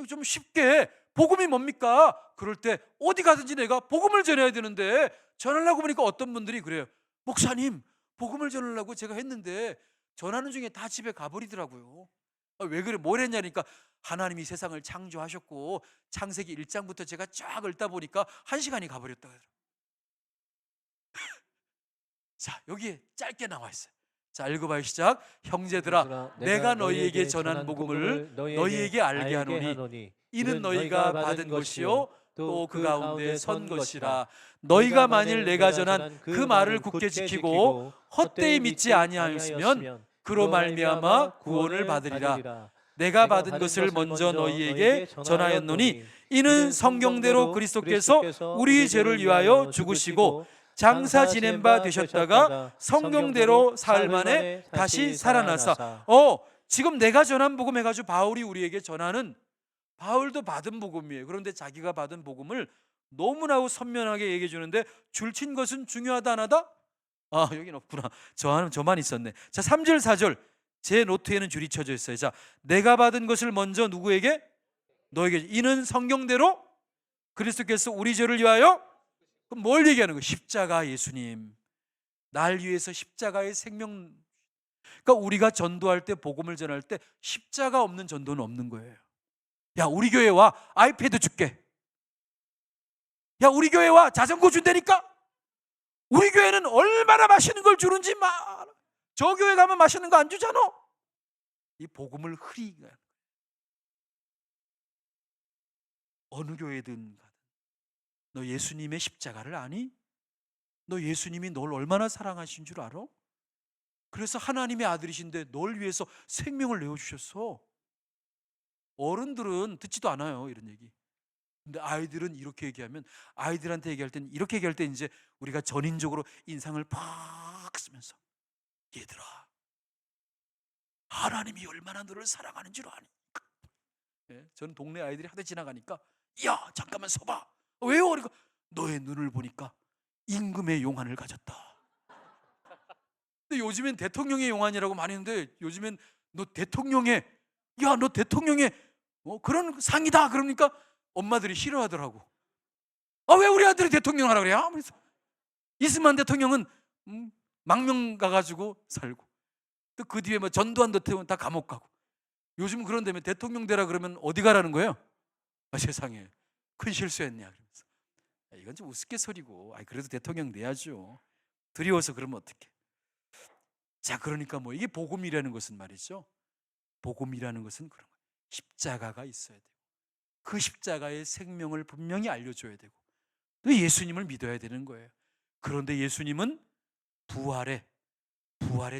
좀 쉽게 복음이 뭡니까? 그럴 때 어디 가든지 내가 복음을 전해야 되는데, 전하려고 보니까 어떤 분들이 그래요. 목사님, 복음을 전하려고 제가 했는데 전하는 중에 다 집에 가버리더라고요. 왜 그래? 뭘 했냐니까, 하나님이 세상을 창조하셨고 창세기 1장부터 제가 쫙 읽다 보니까 1시간이 가버렸다 그러더라고요. 자, 여기에 짧게 나와 있어요. 자, 읽어봐요. 시작. 형제들아, 내가 너희에게 전한 복음을 너희에게 알게 하노니 이는 너희가 받은 것이요 또 그 가운데 선 것이라. 너희가 만일 내가 전한 그 말을 굳게 지키고 헛되이 믿지 아니하였으면 그로 말미암아 구원을 받으리라. 내가 받은 것을 먼저 너희에게 전하였노니 이는 성경대로 그리스도께서 우리 죄를 위하여 죽으시고 장사 지낸 바 되셨다가 성경대로 사흘 만에 다시 살아나사. 지금 내가 전한 복음 해가지고 바울이 우리에게 전하는, 바울도 받은 복음이에요. 그런데 자기가 받은 복음을 너무나 선명하게 얘기해 주는데, 줄친 것은 중요하다 안 하다? 여긴 없구나. 저만 있었네. 자, 3절 4절 제 노트에는 줄이 쳐져 있어요. 자, 내가 받은 것을 먼저 누구에게? 너에게. 이는 성경대로 그리스도께서 우리 죄를 위하여. 그럼 뭘 얘기하는 거예요? 십자가. 예수님 날 위해서 십자가의 생명. 그러니까 우리가 전도할 때, 복음을 전할 때 십자가 없는 전도는 없는 거예요. 야, 우리 교회 와, 아이패드 줄게. 야, 우리 교회 와, 자전거 준다니까. 우리 교회는 얼마나 맛있는 걸 주는지 저 교회 가면 맛있는 거 안 주잖아. 이 복음을 흐리게. 어느 교회든 가든 너 예수님의 십자가를 아니? 너 예수님이 널 얼마나 사랑하신 줄 알아? 그래서 하나님의 아들이신데 널 위해서 생명을 내어주셨어. 어른들은 듣지도 않아요, 이런 얘기. 근데 아이들은 이렇게 얘기하면, 아이들한테 얘기할 땐 이렇게 얘기할 때 이제 우리가 전인적으로 인상을 팍 쓰면서, 얘들아, 하나님이 얼마나 너를 사랑하는 줄 아니? 저는 동네 아이들이 하도 지나가니까, 야, 잠깐만 서봐. 왜요? 그러니까 너의 눈을 보니까 임금의 용안을 가졌다. 근데 요즘엔 대통령의 용안이라고 많이 했는데, 요즘엔 너 대통령의 그런 상이다. 그러니까 엄마들이 싫어하더라고. 왜 우리 아들이 대통령 하라 그래? 그래서 이스만 대통령은 망명 가가지고 살고, 또 그 뒤에 뭐 전두환 대통령 다 감옥 가고. 요즘 그런 데면 대통령 되라 그러면 어디 가라는 거예요? 세상에 큰 실수했냐 그러면서. 이건 좀 우스갯소리고, 그래도 대통령 돼야죠. 두려워서 그러면 어떡해. 자, 그러니까 이게 복음이라는 것은 말이죠, 복음이라는 것은 그런 거예요. 십자가가 있어야 되고, 그 십자가의 생명을 분명히 알려줘야 되고, 또 예수님을 믿어야 되는 거예요. 그런데 예수님은 부활의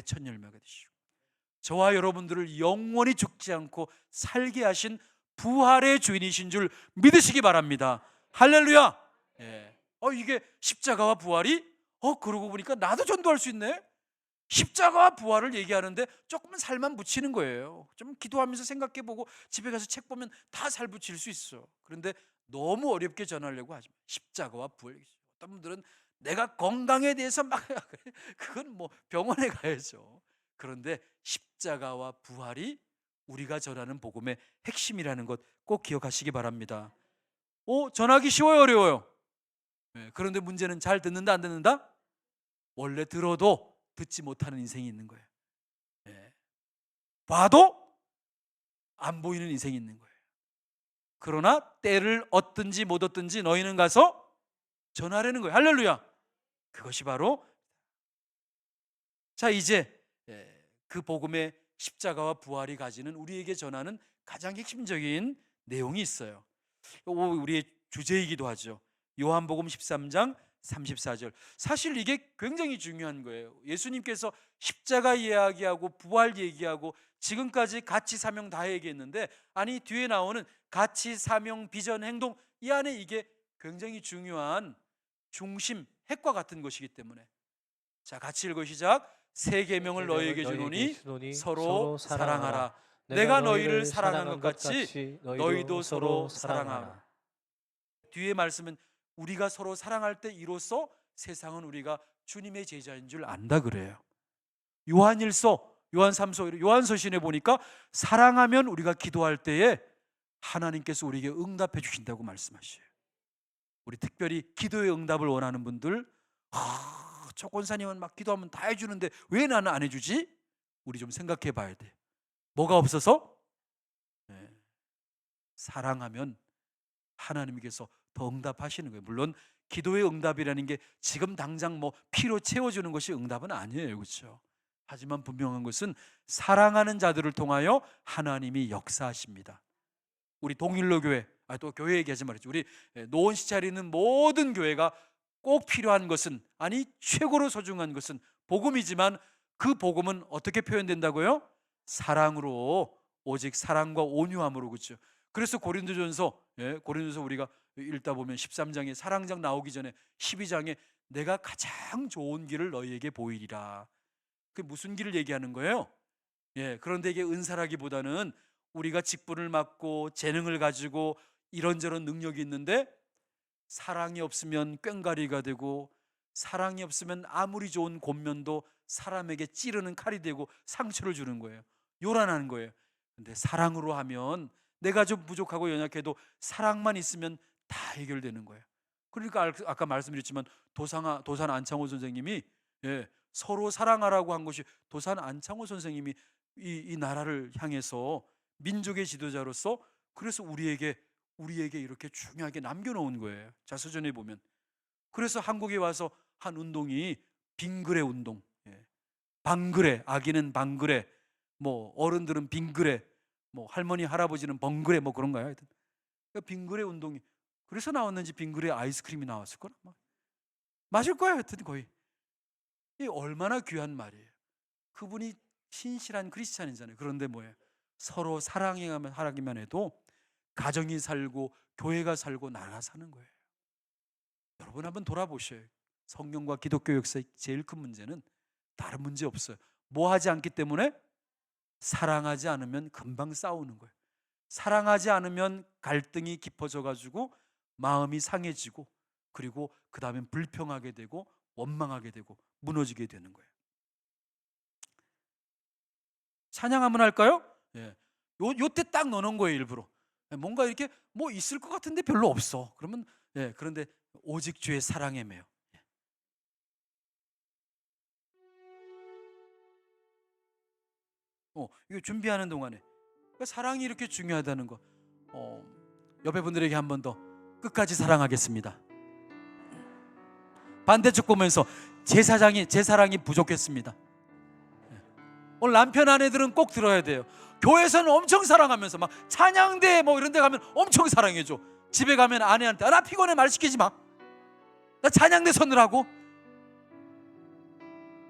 첫 열매가 되시고, 저와 여러분들을 영원히 죽지 않고 살게 하신 부활의 주인이신 줄 믿으시기 바랍니다. 할렐루야. 이게 십자가와 부활이, 그러고 보니까 나도 전도할 수 있네. 십자가와 부활을 얘기하는데 조금은 살만 붙이는 거예요. 좀 기도하면서 생각해보고 집에 가서 책 보면 다 살 붙일 수 있어. 그런데 너무 어렵게 전하려고 하지 마. 십자가와 부활. 어떤 분들은 내가 건강에 대해서 그건 병원에 가야죠. 그런데 십자가와 부활이 우리가 전하는 복음의 핵심이라는 것 꼭 기억하시기 바랍니다. 전하기 쉬워요, 어려워요? 그런데 문제는 잘 듣는다, 안 듣는다? 원래 들어도 듣지 못하는 인생이 있는 거예요. 봐도 안 보이는 인생이 있는 거예요. 그러나 때를 얻든지 못 얻든지 너희는 가서 전하라는 거예요. 할렐루야. 그것이 바로, 자, 이제 그 복음의 십자가와 부활이 가지는, 우리에게 전하는 가장 핵심적인 내용이 있어요. 우리의 주제이기도 하죠. 요한복음 13장 34절. 사실 이게 굉장히 중요한 거예요. 예수님께서 십자가 이야기하고 부활 얘기하고 지금까지 가치, 사명 다 얘기했는데, 뒤에 나오는 가치, 사명, 비전, 행동, 이 안에 이게 굉장히 중요한 중심, 핵과 같은 것이기 때문에. 자, 같이 읽어 시작. 새 계명을 너희에게 주노니 서로 사랑하라. 내가 너희를 사랑한 것 같이 너희도 서로 사랑하라. 뒤에 말씀은 우리가 서로 사랑할 때 이로써 세상은 우리가 주님의 제자인 줄 안다 그래요. 요한일서, 요한삼서, 요한서신에 보니까 사랑하면 우리가 기도할 때에 하나님께서 우리에게 응답해 주신다고 말씀하셔요. 우리 특별히 기도의 응답을 원하는 분들, 저 권사님은 막 기도하면 다 해주는데 왜 나는 안 해주지? 우리 좀 생각해 봐야 돼요. 뭐가 없어서? 네. 사랑하면 하나님께서 더 응답하시는 거예요. 물론 기도의 응답이라는 게 지금 당장 뭐 피로 채워주는 것이 응답은 아니에요, 그렇죠? 하지만 분명한 것은 사랑하는 자들을 통하여 하나님이 역사하십니다. 우리 동일로 교회, 또 교회 얘기하지 말았죠. 우리 노원 시찰에 있는 모든 교회가 꼭 필요한 것은, 아니 최고로 소중한 것은 복음이지만 그 복음은 어떻게 표현된다고요? 사랑으로, 오직 사랑과 온유함으로, 그렇죠? 그래서 고린도전서 우리가 읽다 보면 13장에 사랑장 나오기 전에 12장에 내가 가장 좋은 길을 너희에게 보이리라. 그게 무슨 길을 얘기하는 거예요? 그런데 이게 은사라기보다는 우리가 직분을 맡고 재능을 가지고 이런저런 능력이 있는데 사랑이 없으면 꽹가리가 되고, 사랑이 없으면 아무리 좋은 권면도 사람에게 찌르는 칼이 되고 상처를 주는 거예요. 요란하는 거예요. 근데 사랑으로 하면 내가 좀 부족하고 연약해도 사랑만 있으면 다 해결되는 거예요. 그러니까 아까 말씀드렸지만 도산 안창호 선생님이 서로 사랑하라고 한 것이, 도산 안창호 선생님이 이 나라를 향해서 민족의 지도자로서 그래서 우리에게 이렇게 중요하게 남겨놓은 거예요. 자서전에 보면. 그래서 한국에 와서 한 운동이 빙그레 운동, 방그레, 아기는 방그레, 뭐 어른들은 빙그레, 뭐 할머니 할아버지는 벙그레, 뭐 그런가요? 하여튼 빙그레 운동이 그래서 나왔는지 빙그레 아이스크림이 나왔을 거나 맞을 거예요. 하여튼 거의. 이 얼마나 귀한 말이에요. 그분이 신실한 크리스찬이잖아요. 그런데 뭐예요? 서로 사랑하기만 해도 가정이 살고 교회가 살고 나라가 사는 거예요. 여러분 한번 돌아보셔요. 성경과 기독교 역사의 제일 큰 문제는 다른 문제 없어요. 뭐 하지 않기 때문에? 사랑하지 않으면 금방 싸우는 거예요. 사랑하지 않으면 갈등이 깊어져 가지고 마음이 상해지고, 그리고 그 다음엔 불평하게 되고 원망하게 되고 무너지게 되는 거예요. 찬양 한번 할까요? 요때 딱 넣는 거예요. 일부러 뭔가 이렇게 뭐 있을 것 같은데 별로 없어. 그러면 그런데 오직 주의 사랑에 매여. 이거 준비하는 동안에 사랑이 이렇게 중요하다는 거, 옆에 분들에게 한 번 더 끝까지 사랑하겠습니다. 반대쪽 보면서 제 사랑이 부족했습니다. 오늘 남편 아내들은 꼭 들어야 돼요. 교회에서는 엄청 사랑하면서 막 찬양대 뭐 이런 데 가면 엄청 사랑해줘. 집에 가면 아내한테 나 피곤해 말 시키지 마. 나 찬양대 서느라고.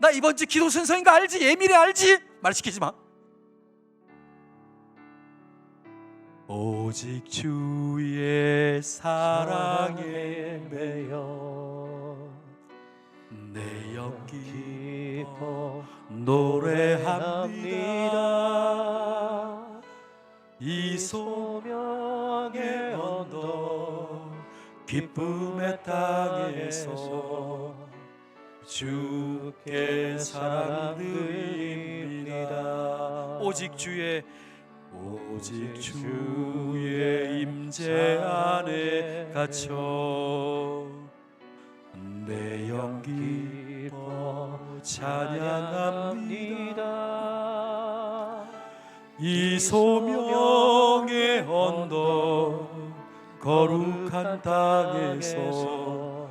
나 이번 주 기도 순서인 거 알지? 예밀해 알지? 말 시키지 마. 오직 주의 사랑에 매여 내 영 기뻐 노래합니다. 이 소명의 언덕 기쁨의 땅에서 주께 사랑 드립니다. 오직 주의 임재 안에 갇혀 내 영 기뻐 찬양합니다. 이 소명의 언덕 거룩한 땅에서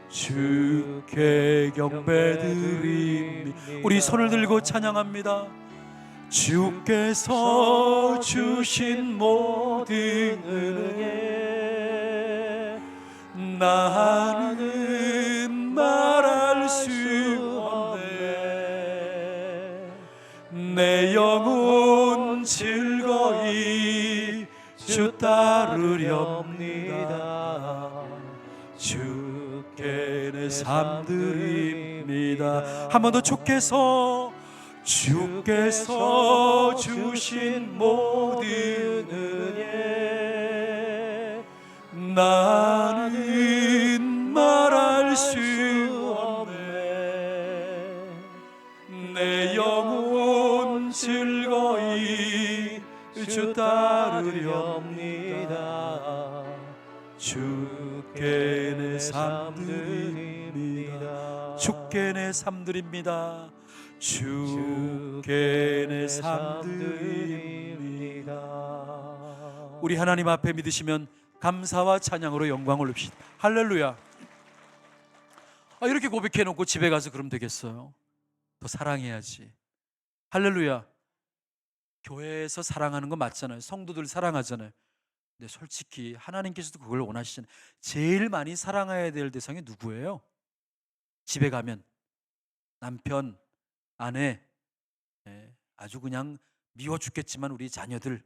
주께 경배드립니다. 우리 손을 들고 찬양합니다. 주께서 주신 모든 은혜 나는 말할 수 없네. 내 영혼 즐거이 주 따르렵니다. 주께 내 삶 드립니다. 한 번 더 주께서 주신 모든 은혜 나는 말할 수 없네. 내 영혼 즐거이 주 따르렵니다. 주께 내 삶 드립니다. 주께 내 삶 드립니다. 주께 내 삶 드립니다. 우리 하나님 앞에 믿으시면 감사와 찬양으로 영광을 올립시다. 할렐루야. 이렇게 고백해놓고 집에 가서 그러면 되겠어요? 더 사랑해야지. 할렐루야. 교회에서 사랑하는 거 맞잖아요. 성도들 사랑하잖아요. 근데 솔직히 하나님께서도 그걸 원하시잖아요. 제일 많이 사랑해야 될 대상이 누구예요? 집에 가면 남편, 아내, 아주 그냥 미워 죽겠지만 우리 자녀들,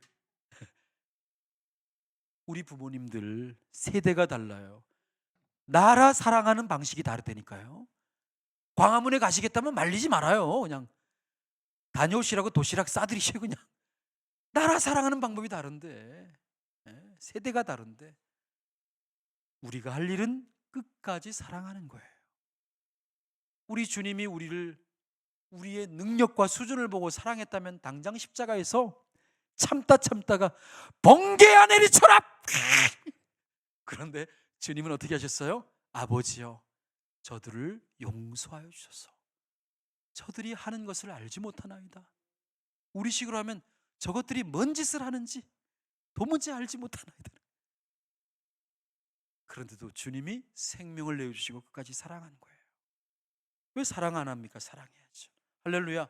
우리 부모님들 세대가 달라요. 나라 사랑하는 방식이 다르다니까요. 광화문에 가시겠다면 말리지 말아요. 그냥 다녀오시라고 도시락 싸드리시고 그냥. 나라 사랑하는 방법이 다른데, 세대가 다른데 우리가 할 일은 끝까지 사랑하는 거예요. 우리 주님이 우리의 능력과 수준을 보고 사랑했다면 당장 십자가에서 참다가 번개야 내리쳐라. 그런데 주님은 어떻게 하셨어요? 아버지여, 저들을 용서하여 주소서. 저들이 하는 것을 알지 못하나이다. 우리식으로 하면 저것들이 뭔 짓을 하는지 도무지 알지 못하나이다. 그런데도 주님이 생명을 내어주시고 끝까지 사랑한 거예요. 왜 사랑 안 합니까? 사랑해야죠. 할렐루야.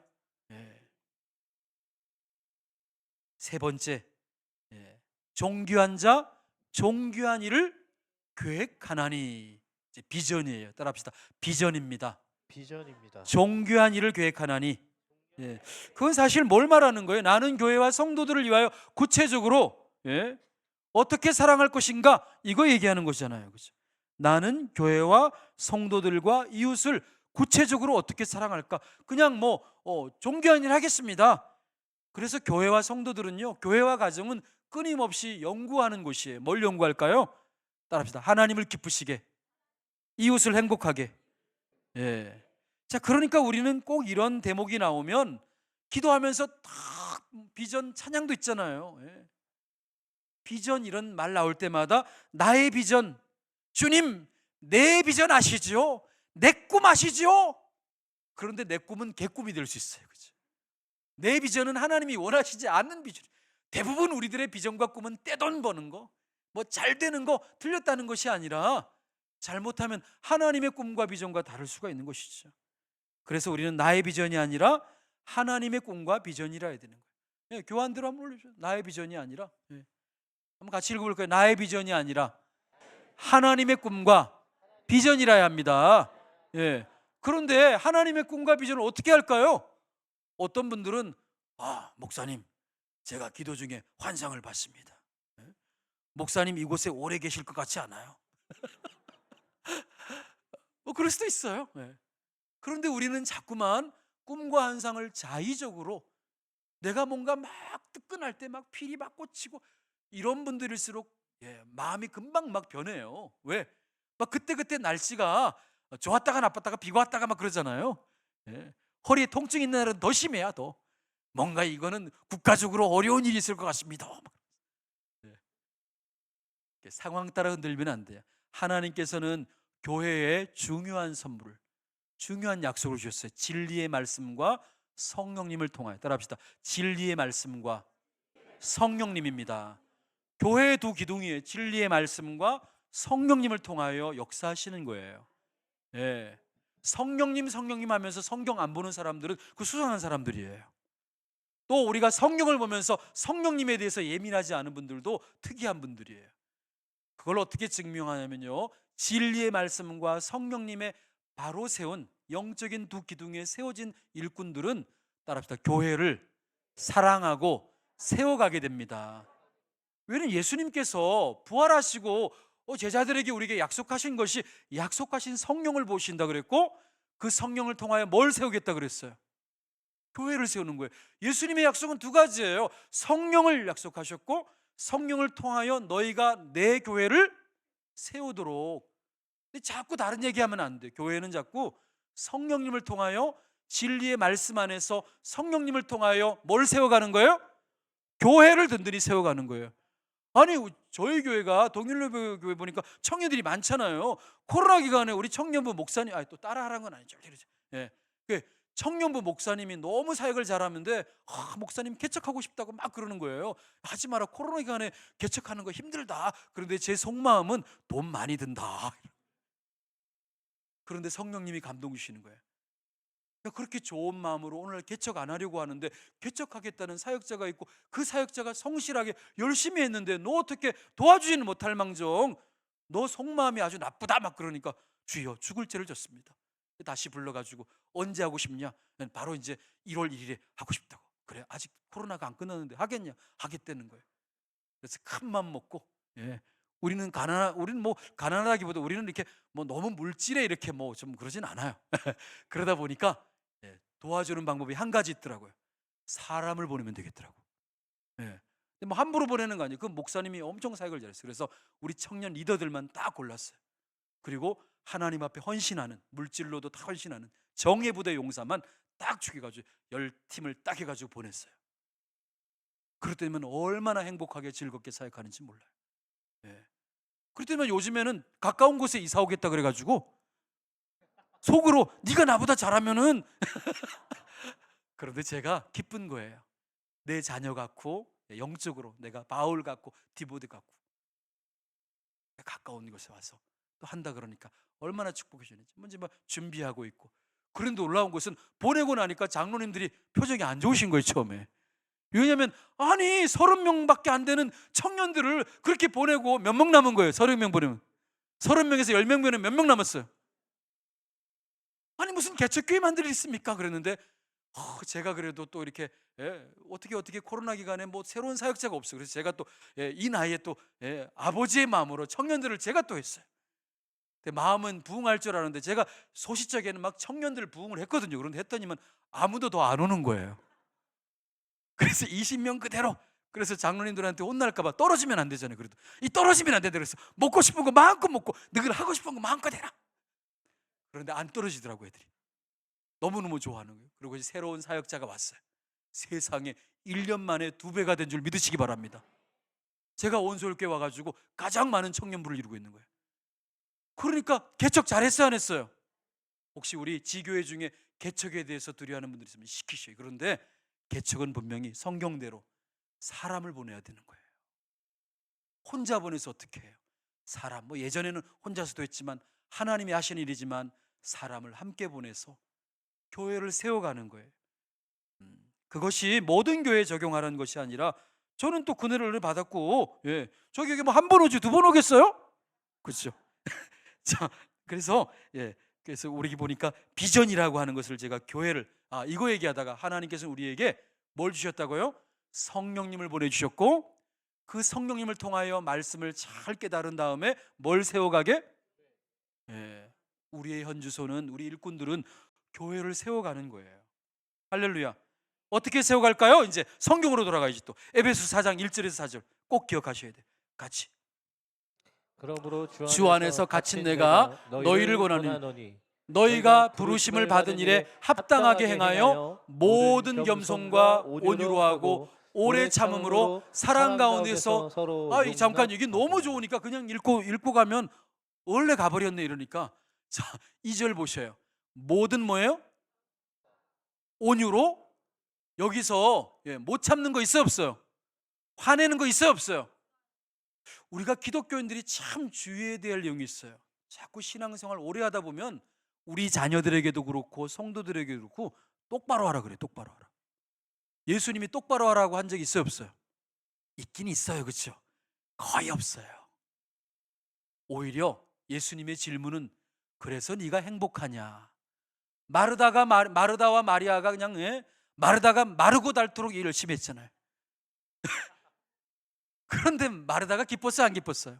세 번째, 존귀한 자, 존귀한 일을 계획하나니. 이제 비전이에요. 따라합시다. 비전입니다. 비전입니다. 존귀한 일을 계획하나니. 그건 사실 뭘 말하는 거예요? 나는 교회와 성도들을 위하여 구체적으로 어떻게 사랑할 것인가, 이거 얘기하는 것이잖아요. 그렇죠? 나는 교회와 성도들과 이웃을 구체적으로 어떻게 사랑할까? 그냥 존귀한 일 하겠습니다. 그래서 교회와 성도들은요, 교회와 가정은 끊임없이 연구하는 곳이에요. 뭘 연구할까요? 따라합시다. 하나님을 기쁘시게, 이웃을 행복하게. 자, 그러니까 우리는 꼭 이런 대목이 나오면 기도하면서 딱 비전 찬양도 있잖아요. 비전 이런 말 나올 때마다 나의 비전, 주님 내 비전 아시죠? 내 꿈 아시죠? 그런데 내 꿈은 개꿈이 될 수 있어요. 그렇죠? 내 비전은 하나님이 원하시지 않는 비전. 대부분 우리들의 비전과 꿈은 떼돈 버는 거, 잘 되는 거, 틀렸다는 것이 아니라 잘못하면 하나님의 꿈과 비전과 다를 수가 있는 것이죠. 그래서 우리는 나의 비전이 아니라 하나님의 꿈과 비전이라 해야 되는 거예요. 교환대로 한번 올려주세요. 나의 비전이 아니라. 한번 같이 읽어볼까요? 나의 비전이 아니라 하나님의 꿈과 비전이라야 합니다. 그런데 하나님의 꿈과 비전을 어떻게 할까요? 어떤 분들은 목사님, 제가 기도 중에 환상을 봤습니다. 목사님 이곳에 오래 계실 것 같지 않아요? 그럴 수도 있어요. 그런데 우리는 자꾸만 꿈과 환상을 자의적으로, 내가 뭔가 막 뜨끈할 때 막 필이 막 꽂히고 이런 분들일수록 마음이 금방 막 변해요. 왜? 막 그때 날씨가 좋았다가 나빴다가 비가 왔다가 막 그러잖아요. 허리에 통증 있는 날은 더 심해야 더. 뭔가 이거는 국가적으로 어려운 일이 있을 것 같습니다. 상황 따라 흔들리면 안 돼요. 하나님께서는 교회에 중요한 선물을, 중요한 약속을 주셨어요. 진리의 말씀과 성령님을 통하여. 따라합시다. 진리의 말씀과 성령님입니다. 교회의 두 기둥이에요. 진리의 말씀과 성령님을 통하여 역사하시는 거예요. 성령님 하면서 성경 안 보는 사람들은 그 수상한 사람들이에요. 또 우리가 성경을 보면서 성령님에 대해서 예민하지 않은 분들도 특이한 분들이에요. 그걸 어떻게 증명하냐면요, 진리의 말씀과 성령님의 바로 세운 영적인 두 기둥에 세워진 일꾼들은, 따라합시다, 교회를 사랑하고 세워가게 됩니다. 왜냐하면 예수님께서 부활하시고 제자들에게 우리에게 약속하신 것이, 약속하신 성령을 보신다 그랬고, 그 성령을 통하여 뭘 세우겠다 그랬어요? 교회를 세우는 거예요. 예수님의 약속은 두 가지예요. 성령을 약속하셨고, 성령을 통하여 너희가 내 교회를 세우도록. 근데 자꾸 다른 얘기하면 안 돼. 교회는 자꾸 성령님을 통하여 진리의 말씀 안에서 성령님을 통하여 뭘 세워가는 거예요? 교회를 든든히 세워가는 거예요. 아니 저희 교회가 동일로 교회 보니까 청년들이 많잖아요. 코로나 기간에 우리 청년부 목사님 또 따라하라는 건 아니죠. 예. 그 청년부 목사님이 너무 사역을 잘하는데 목사님 개척하고 싶다고 막 그러는 거예요. 하지 마라. 코로나 기간에 개척하는 거 힘들다. 그런데 제 속마음은 돈 많이 든다. 그런데 성령님이 감동 주시는 거예요. 그렇게 좋은 마음으로 오늘 개척 안 하려고 하는데 개척하겠다는 사역자가 있고 그 사역자가 성실하게 열심히 했는데 너 어떻게 도와주지는 못할 망정 너 속마음이 아주 나쁘다 막 그러니까 주여 죽을 죄를 졌습니다. 다시 불러가지고 언제 하고 싶냐? 바로 이제 1월 1일에 하고 싶다고. 그래 아직 코로나가 안 끝났는데 하겠냐? 하겠다는 거예요. 그래서 큰 맘 먹고 우리는 가난하다기보다 우리는 이렇게 뭐 너무 물질에 이렇게 뭐 좀 그러진 않아요. 그러다 보니까 도와주는 방법이 한 가지 있더라고요. 사람을 보내면 되겠더라고. 근데 뭐 함부로 보내는 거 아니에요. 그 목사님이 엄청 사역을 잘했어요. 그래서 우리 청년 리더들만 딱 골랐어요. 그리고 하나님 앞에 헌신하는 물질로도 다 헌신하는 정예 부대 용사만 딱 죽여가지고 10팀을 딱 해가지고 보냈어요. 그렇다면 얼마나 행복하게 즐겁게 사역하는지 몰라요. 그렇다면 요즘에는 가까운 곳에 이사 오겠다 그래가지고 속으로 네가 나보다 잘하면은 그런데 제가 기쁜 거예요. 내 자녀 같고 영적으로 내가 바울 같고 디보드 같고 가까운 곳에 와서 또 한다 그러니까 얼마나 축복이 주는지 먼저 뭐 준비하고 있고 그런데 놀라운 것은 보내고 나니까 장로님들이 표정이 안 좋으신 거예요 처음에. 왜냐하면 아니 30명밖에 안 되는 청년들을 그렇게 보내고 몇 명 남은 거예요. 30명 보내면 30명에서 10명 보내면 몇 명 남았어요. 아니 무슨 개척교회 만들 일 있습니까? 그랬는데 제가 그래도 또 이렇게 어떻게 코로나 기간에 뭐 새로운 사역자가 없어요. 그래서 제가 또 이 나이에 또 아버지의 마음으로 청년들을 제가 또 했어요. 근데 마음은 부흥할 줄 아는데 제가 소시적에는 막 청년들 부흥을 했거든요. 그런데 했더니만 아무도 더 안 오는 거예요. 그래서 20명 그대로. 그래서 장로님들한테 혼날까 봐 떨어지면 안 되잖아요. 그래도 이 떨어지면 안 된다 그래서 먹고 싶은 거 마음껏 먹고 너희들 하고 싶은 거 마음껏 해라. 그런데 안 떨어지더라고 애들이. 너무너무 좋아하는 거예요. 그리고 이제 새로운 사역자가 왔어요. 세상에 1년 만에 2배가 된 줄 믿으시기 바랍니다. 제가 온솔교회 와가지고 가장 많은 청년부를 이루고 있는 거예요. 그러니까 개척 잘했어요 안 했어요? 혹시 우리 지교회 중에 개척에 대해서 두려워하는 분들이 있으면 시키셔요. 그런데 개척은 분명히 성경대로 사람을 보내야 되는 거예요. 혼자 보내서 어떻게 해요? 사람 뭐 예전에는 혼자서도 했지만 하나님이 하신 일이지만 사람을 함께 보내서 교회를 세워가는 거예요. 그것이 모든 교회에 적용하라는 것이 아니라 저는 또 그네를 받았고 저기 여기 뭐 한 번 오지 2번 오겠어요? 그렇죠. 자 그래서 그래서 우리 보니까 비전이라고 하는 것을 제가 교회를 이거 얘기하다가 하나님께서 우리에게 뭘 주셨다고요? 성령님을 보내주셨고 그 성령님을 통하여 말씀을 잘 깨달은 다음에 뭘 세워가게? 우리의 현주소는 우리 일꾼들은 교회를 세워가는 거예요. 할렐루야. 어떻게 세워갈까요? 이제 성경으로 돌아가야지 또 에베소 4장 1절에서 4절 꼭 기억하셔야 돼. 같이 그러므로 주 안에서 갇힌 내가 너희를 권하노니 너희가 부르심을 받은 일에 합당하게 행하여 모든 겸손과 온유로 하고 오래 참음으로 사랑 가운데서 잠깐 이게 너무 좋으니까 그냥 읽고 가면 원래 가버렸네 이러니까 자 2절 보셔요. 모든 뭐예요? 온유로 여기서 못 참는 거 있어요 없어요? 화내는 거 있어요 없어요? 우리가 기독교인들이 참 주의해야 될 내용이 있어요. 자꾸 신앙생활 오래 하다 보면 우리 자녀들에게도 그렇고 성도들에게도 그렇고 똑바로 하라 그래. 똑바로 하라. 예수님이 똑바로 하라고 한 적이 있어요 없어요? 있긴 있어요. 그렇죠? 거의 없어요. 오히려 예수님의 질문은 그래서 네가 행복하냐? 마르다와 마리아가 그냥 마르다가 마르고 닳도록 일 열심히 했잖아요. 그런데 마르다가 기뻤어요 안 기뻤어요?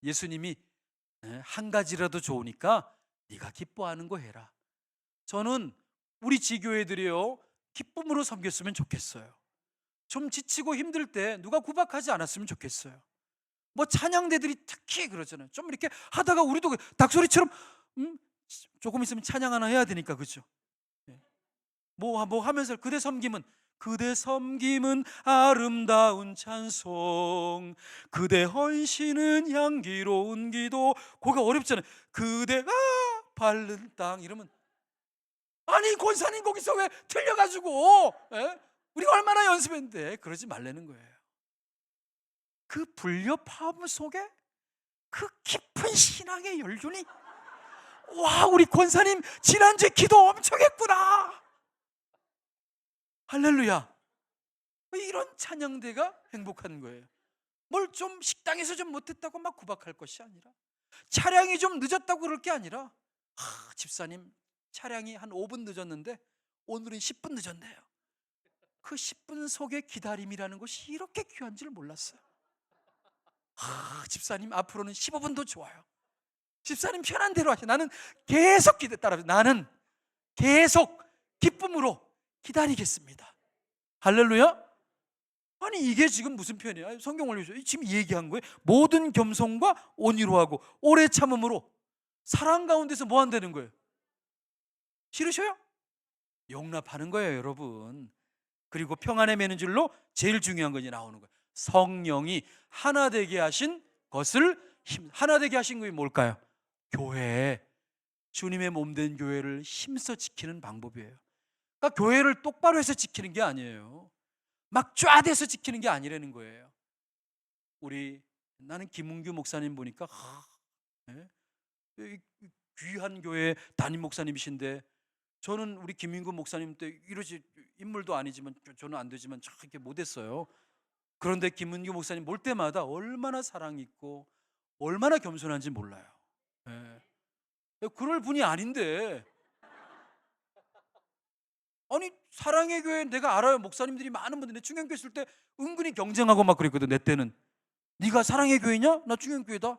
예수님이 한 가지라도 좋으니까 네가 기뻐하는 거 해라. 저는 우리 지교회들이요 기쁨으로 섬겼으면 좋겠어요. 좀 지치고 힘들 때 누가 구박하지 않았으면 좋겠어요. 뭐 찬양대들이 특히 그러잖아요. 좀 이렇게 하다가 우리도 닭소리처럼 조금 있으면 찬양 하나 해야 되니까 그렇죠? 뭐 하면서 그대 섬김은 아름다운 찬송, 그대 헌신은 향기로운 기도. 거기가 어렵잖아요. 그대가 밟는 땅 이러면, 아니 권사님 거기서 왜 틀려가지고, 예? 우리가 얼마나 연습했는데. 그러지 말라는 거예요. 그 불협화음 속에 그 깊은 신앙의 연륜이, 와, 우리 권사님 지난주에 기도 엄청 했구나. 할렐루야. 이런 찬양대가 행복한 거예요. 뭘 좀 식당에서 좀 못했다고 막 구박할 것이 아니라, 차량이 좀 늦었다고 그럴 게 아니라, 집사님 차량이 한 5분 늦었는데 오늘은 10분 늦었네요. 그 10분 속의 기다림이라는 것이 이렇게 귀한 줄 몰랐어요. 집사님 앞으로는 15분도 좋아요. 집사님 편한 대로 하시. 나는 계속 나는 계속 기쁨으로 기다리겠습니다. 할렐루야. 아니 이게 지금 무슨 표현이야? 성경 올려주세요. 지금 얘기한 거예요. 모든 겸손과 온유로 하고 오래 참음으로 사랑 가운데서 뭐 한다는 거예요? 싫으셔요? 용납하는 거예요, 여러분. 그리고 평안에 매는 줄로 제일 중요한 것이 나오는 거예요. 성령이 하나 되게 하신 것을 하나 되게 하신 것이 뭘까요? 교회, 주님의 몸된 교회를 힘써 지키는 방법이에요. 그러니까 교회를 똑바로 해서 지키는 게 아니에요. 막 쫙대서 지키는 게 아니라는 거예요. 나는 김은규 목사님 보니까 귀한 교회 담임 목사님이신데, 저는 우리 김인구 목사님 때 이러지, 인물도 아니지만 저는 안 되지만 참 이렇게 못했어요. 그런데 김은규 목사님 볼 때마다 얼마나 사랑이 있고 얼마나 겸손한지 몰라요. 그럴 분이 아닌데, 아니 사랑의 교회 내가 알아요. 목사님들이 많은 분들이 충영교회 있을 때 은근히 경쟁하고 막 그랬거든. 내 때는 네가 사랑의 교회냐? 나 충영교회다.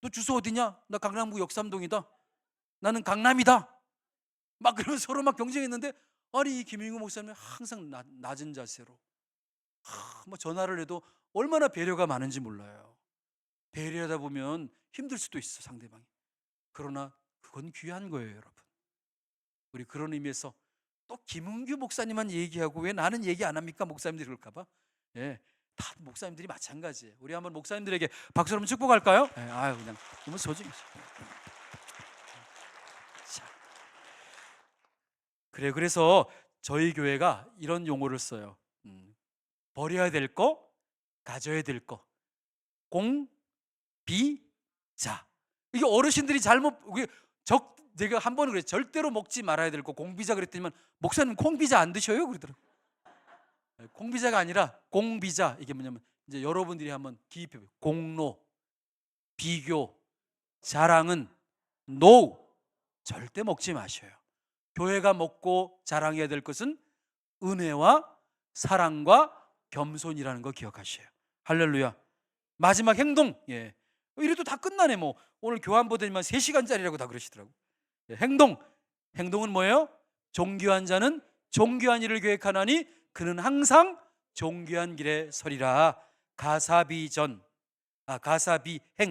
너 주소 어디냐? 나 강남구 역삼동이다. 나는 강남이다. 막 그러면서 서로 막 경쟁했는데, 아니 이 김인구 목사님은 항상 낮은 자세로 뭐 전화를 해도 얼마나 배려가 많은지 몰라요. 배려하다 보면 힘들 수도 있어, 상대방이. 그러나 그건 귀한 거예요, 여러분. 우리 그런 의미에서 또 김은규 목사님만 얘기하고 왜 나는 얘기 안 합니까? 목사님들이 그럴까 봐. 다 목사님들이 마찬가지예요. 우리 한번 목사님들에게 박수 한번 축복할까요? 그냥 너무 소중해서. 그래서 저희 교회가 이런 용어를 써요. 버려야 될 거, 가져야 될 거. 공, 비, 자. 이게 어르신들이 내가 한 번은 그랬어요. 절대로 먹지 말아야 될 거 공비자 그랬더니만, 목사님 콩비자 안 드셔요? 그러더라고요. 콩비자가 아니라 공비자. 이게 뭐냐면 이제 여러분들이 한번 기입해보세요. 공로, 비교, 자랑은 NO. 절대 먹지 마셔요. 교회가 먹고 자랑해야 될 것은 은혜와 사랑과 겸손이라는 거 기억하셔요. 할렐루야. 마지막 행동. 이래도 다 끝나네. 뭐 오늘 교환 보더니만 3시간짜리라고 다 그러시더라고. 행동은 뭐예요? 존귀한 자는 존귀한 일을 계획하나니 그는 항상 존귀한 길에 서리라. 가사비행,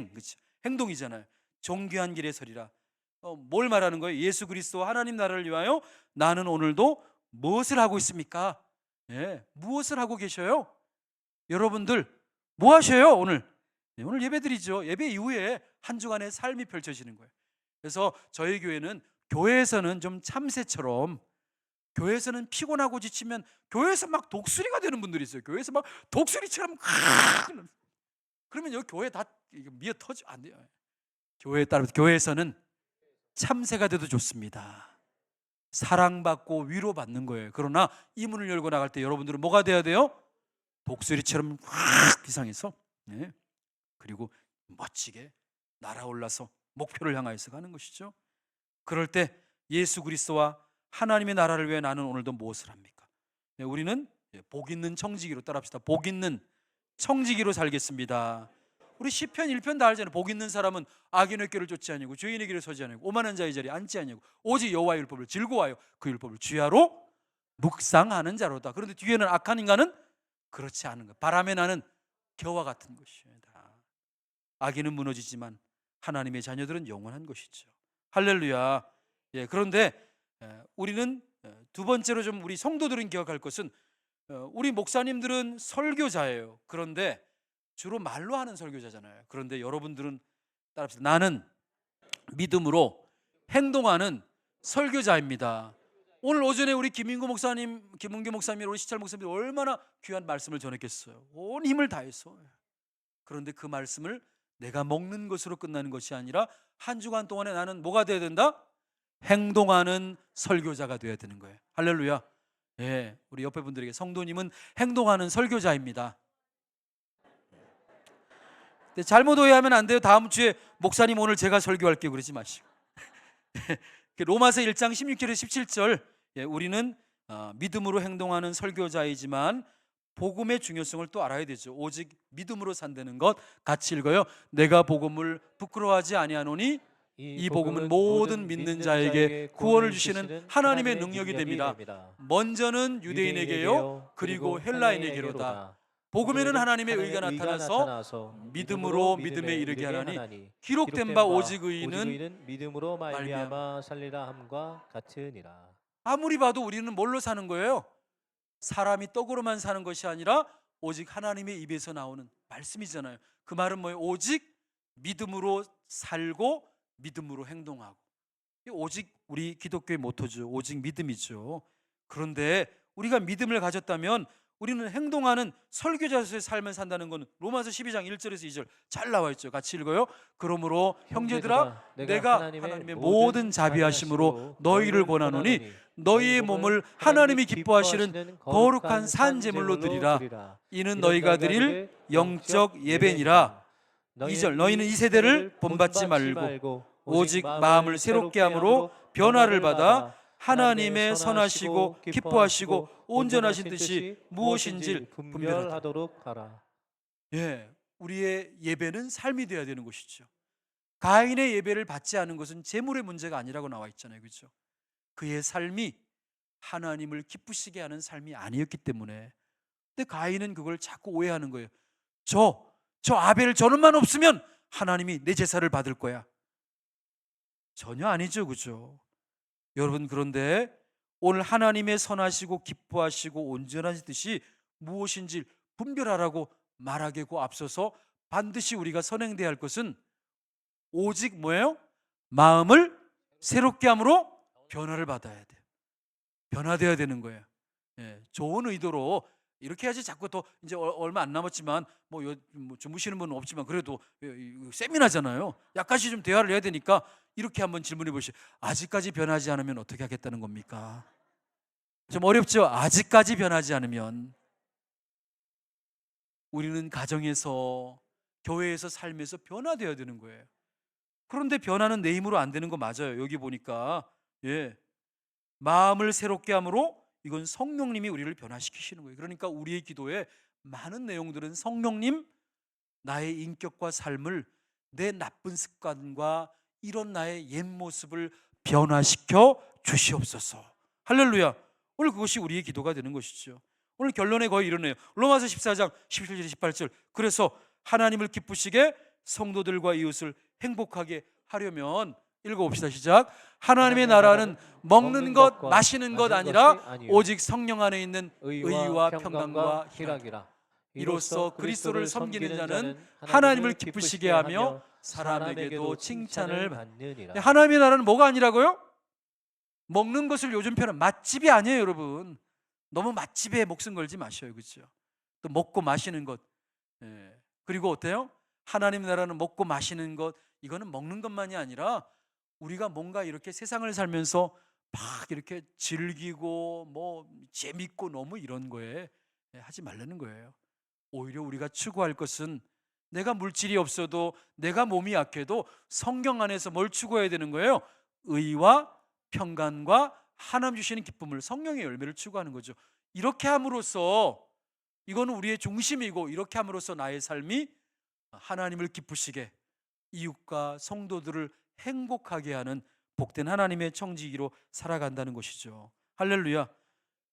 그렇죠? 행동이잖아요. 존귀한 길에 서리라. 뭘 말하는 거예요? 예수 그리스도 하나님 나라를 위하여 나는 오늘도 무엇을 하고 있습니까? 무엇을 하고 계셔요? 여러분들 뭐 하셔요? 오늘 예배드리죠. 예배 이후에 한 주간의 삶이 펼쳐지는 거예요. 그래서 저희 교회에서는 좀 참새처럼, 교회에서는 피곤하고 지치면 교회에서 막 독수리가 되는 분들이 있어요. 교회에서 막 독수리처럼 그러면 여기 교회 다 미어 터져 안 돼요. 교회에서는 참새가 돼도 좋습니다. 사랑받고 위로받는 거예요. 그러나 이 문을 열고 나갈 때 여러분들은 뭐가 돼야 돼요? 독수리처럼 확 비상해서, 그리고 멋지게 날아올라서 목표를 향하여서 가는 것이죠. 그럴 때 예수 그리스도와 하나님의 나라를 위해 나는 오늘도 무엇을 합니까? 우리는 복 있는 청지기로, 따라합시다. 복 있는 청지기로 살겠습니다. 우리 시편 1편 다 알잖아요. 복 있는 사람은 악인의 길을 쫓지 아니고 죄인의 길을 서지 아니고 오만한 자의 자리에 앉지 아니고 오직 여호와의 율법을 즐거워하여 그 율법을 주야로 묵상하는 자로다. 그런데 뒤에는 악한 인간은 그렇지 않은 것. 바람에 나는 겨와 같은 것이다. 악인은 무너지지만 하나님의 자녀들은 영원한 것이죠. 할렐루야. 그런데 우리는 두 번째로 좀 우리 성도들은 기억할 것은 우리 목사님들은 설교자예요. 그런데 주로 말로 하는 설교자잖아요. 그런데 여러분들은 따라합시다. 나는 믿음으로 행동하는 설교자입니다. 오늘 오전에 우리 김은규 목사님, 우리 시찰 목사님이 얼마나 귀한 말씀을 전했겠어요. 온 힘을 다해서. 그런데 그 말씀을 내가 먹는 것으로 끝나는 것이 아니라 한 주간 동안에 나는 뭐가 돼야 된다? 행동하는 설교자가 돼야 되는 거예요. 할렐루야. 예, 우리 옆에 분들에게 성도님은 행동하는 설교자입니다. 근데 잘못 오해하면 안 돼요. 다음 주에 목사님 오늘 제가 설교할게요 그러지 마시고. 로마서 1장 16절에 17절 우리는 믿음으로 행동하는 설교자이지만 복음의 중요성을 또 알아야 되죠. 오직 믿음으로 산다는 것 같이 읽어요. 내가 복음을 부끄러워하지 아니하노니 이 복음은 모든 믿는 자에게 구원을 주시는 하나님의 능력이 됩니다. 먼저는 유대인에게요 그리고 헬라인에게로다. 복음에는 하나님의 의가 나타나서 믿음으로 믿음에 이르게 하나니 기록된 바 오직 의인은 믿음으로 말미암아 살리라 함과 같으니라. 아무리 봐도 우리는 뭘로 사는 거예요? 사람이 떡으로만 사는 것이 아니라 오직 하나님의 입에서 나오는 말씀이잖아요. 그 말은 뭐예요? 오직 믿음으로 살고 믿음으로 행동하고. 오직 우리 기독교의 모토죠. 오직 믿음이죠. 그런데 우리가 믿음을 가졌다면 우리는 행동하는 설교자로서의 삶을 산다는 것은 로마서 12장 1절에서 2절 잘 나와 있죠. 같이 읽어요. 그러므로 형제들아 내가 하나님의 모든 자비하심으로 너희를 권하노니 너희의 몸을 하나님이 기뻐하시는 거룩한 산 제물로 드리라. 이는 너희가 드릴 영적 예배니라. 2절 너희는 이 세대를 본받지 말고 오직 마음을 새롭게 함으로 변화를 받아 하나님의 선하시고 기뻐하시고 온전하신 뜻이 무엇인지 분별하도록 하라. 예, 우리의 예배는 삶이 되어야 되는 것이죠. 가인의 예배를 받지 않은 것은 재물의 문제가 아니라고 나와 있잖아요, 그렇죠? 그의 삶이 하나님을 기쁘시게 하는 삶이 아니었기 때문에. 근데 가인은 그걸 자꾸 오해하는 거예요. 저 아벨 저놈만 없으면 하나님이 내 제사를 받을 거야. 전혀 아니죠, 그렇죠? 여러분, 그런데 오늘 하나님의 선하시고 기뻐하시고 온전한 뜻이 무엇인지 분별하라고 말하기고 앞서서 반드시 우리가 선행돼야 할 것은 오직 뭐예요? 마음을 새롭게 함으로 변화를 받아야 돼요. 변화되어야 되는 거예요. 예, 좋은 의도로 이렇게 해야지. 자꾸 또 이제 얼마 안 남았지만 뭐 주무시는 분은 없지만 그래도 세미나잖아요. 약간씩 좀 대화를 해야 되니까 이렇게 한번 질문해 보시죠. 아직까지 변하지 않으면 어떻게 하겠다는 겁니까? 좀 어렵죠? 아직까지 변하지 않으면. 우리는 가정에서, 교회에서, 삶에서 변화되어야 되는 거예요. 그런데 변화는 내 힘으로 안 되는 거 맞아요. 여기 보니까 마음을 새롭게 함으로 이건 성령님이 우리를 변화시키시는 거예요. 그러니까 우리의 기도에 많은 내용들은 성령님, 나의 인격과 삶을, 내 나쁜 습관과 이런 나의 옛 모습을 변화시켜 주시옵소서. 할렐루야. 오늘 그것이 우리의 기도가 되는 것이죠. 오늘 결론에 거의 이러네요. 로마서 14장 17절 18절. 그래서 하나님을 기쁘시게 성도들과 이웃을 행복하게 하려면 읽어봅시다. 시작. 하나님의 나라는 먹는 것, 마시는 것 아니라 오직 성령 안에 있는 의와 평강과 희락이라. 이로써 그리스도를 섬기는 자는 하나님을 기쁘시게 하며 사람에게도 칭찬을 받느니라. 하나님의 나라는 뭐가 아니라고요? 먹는 것을 요즘 표현은 맛집이 아니에요, 여러분. 너무 맛집에 목숨 걸지 마셔요, 그렇죠? 또 먹고 마시는 것. 그리고 어때요? 하나님 나라는 먹고 마시는 것, 이거는 먹는 것만이 아니라 우리가 뭔가 이렇게 세상을 살면서 막 이렇게 즐기고 뭐 재밌고 너무 이런 거에 하지 말라는 거예요. 오히려 우리가 추구할 것은 내가 물질이 없어도, 내가 몸이 약해도 성경 안에서 뭘 추구해야 되는 거예요? 의와 평강과 하나님 주시는 기쁨을, 성령의 열매를 추구하는 거죠. 이렇게 함으로써, 이거는 우리의 중심이고, 이렇게 함으로써 나의 삶이 하나님을 기쁘시게, 이웃과 성도들을 행복하게 하는 복된 하나님의 청지기로 살아간다는 것이죠. 할렐루야.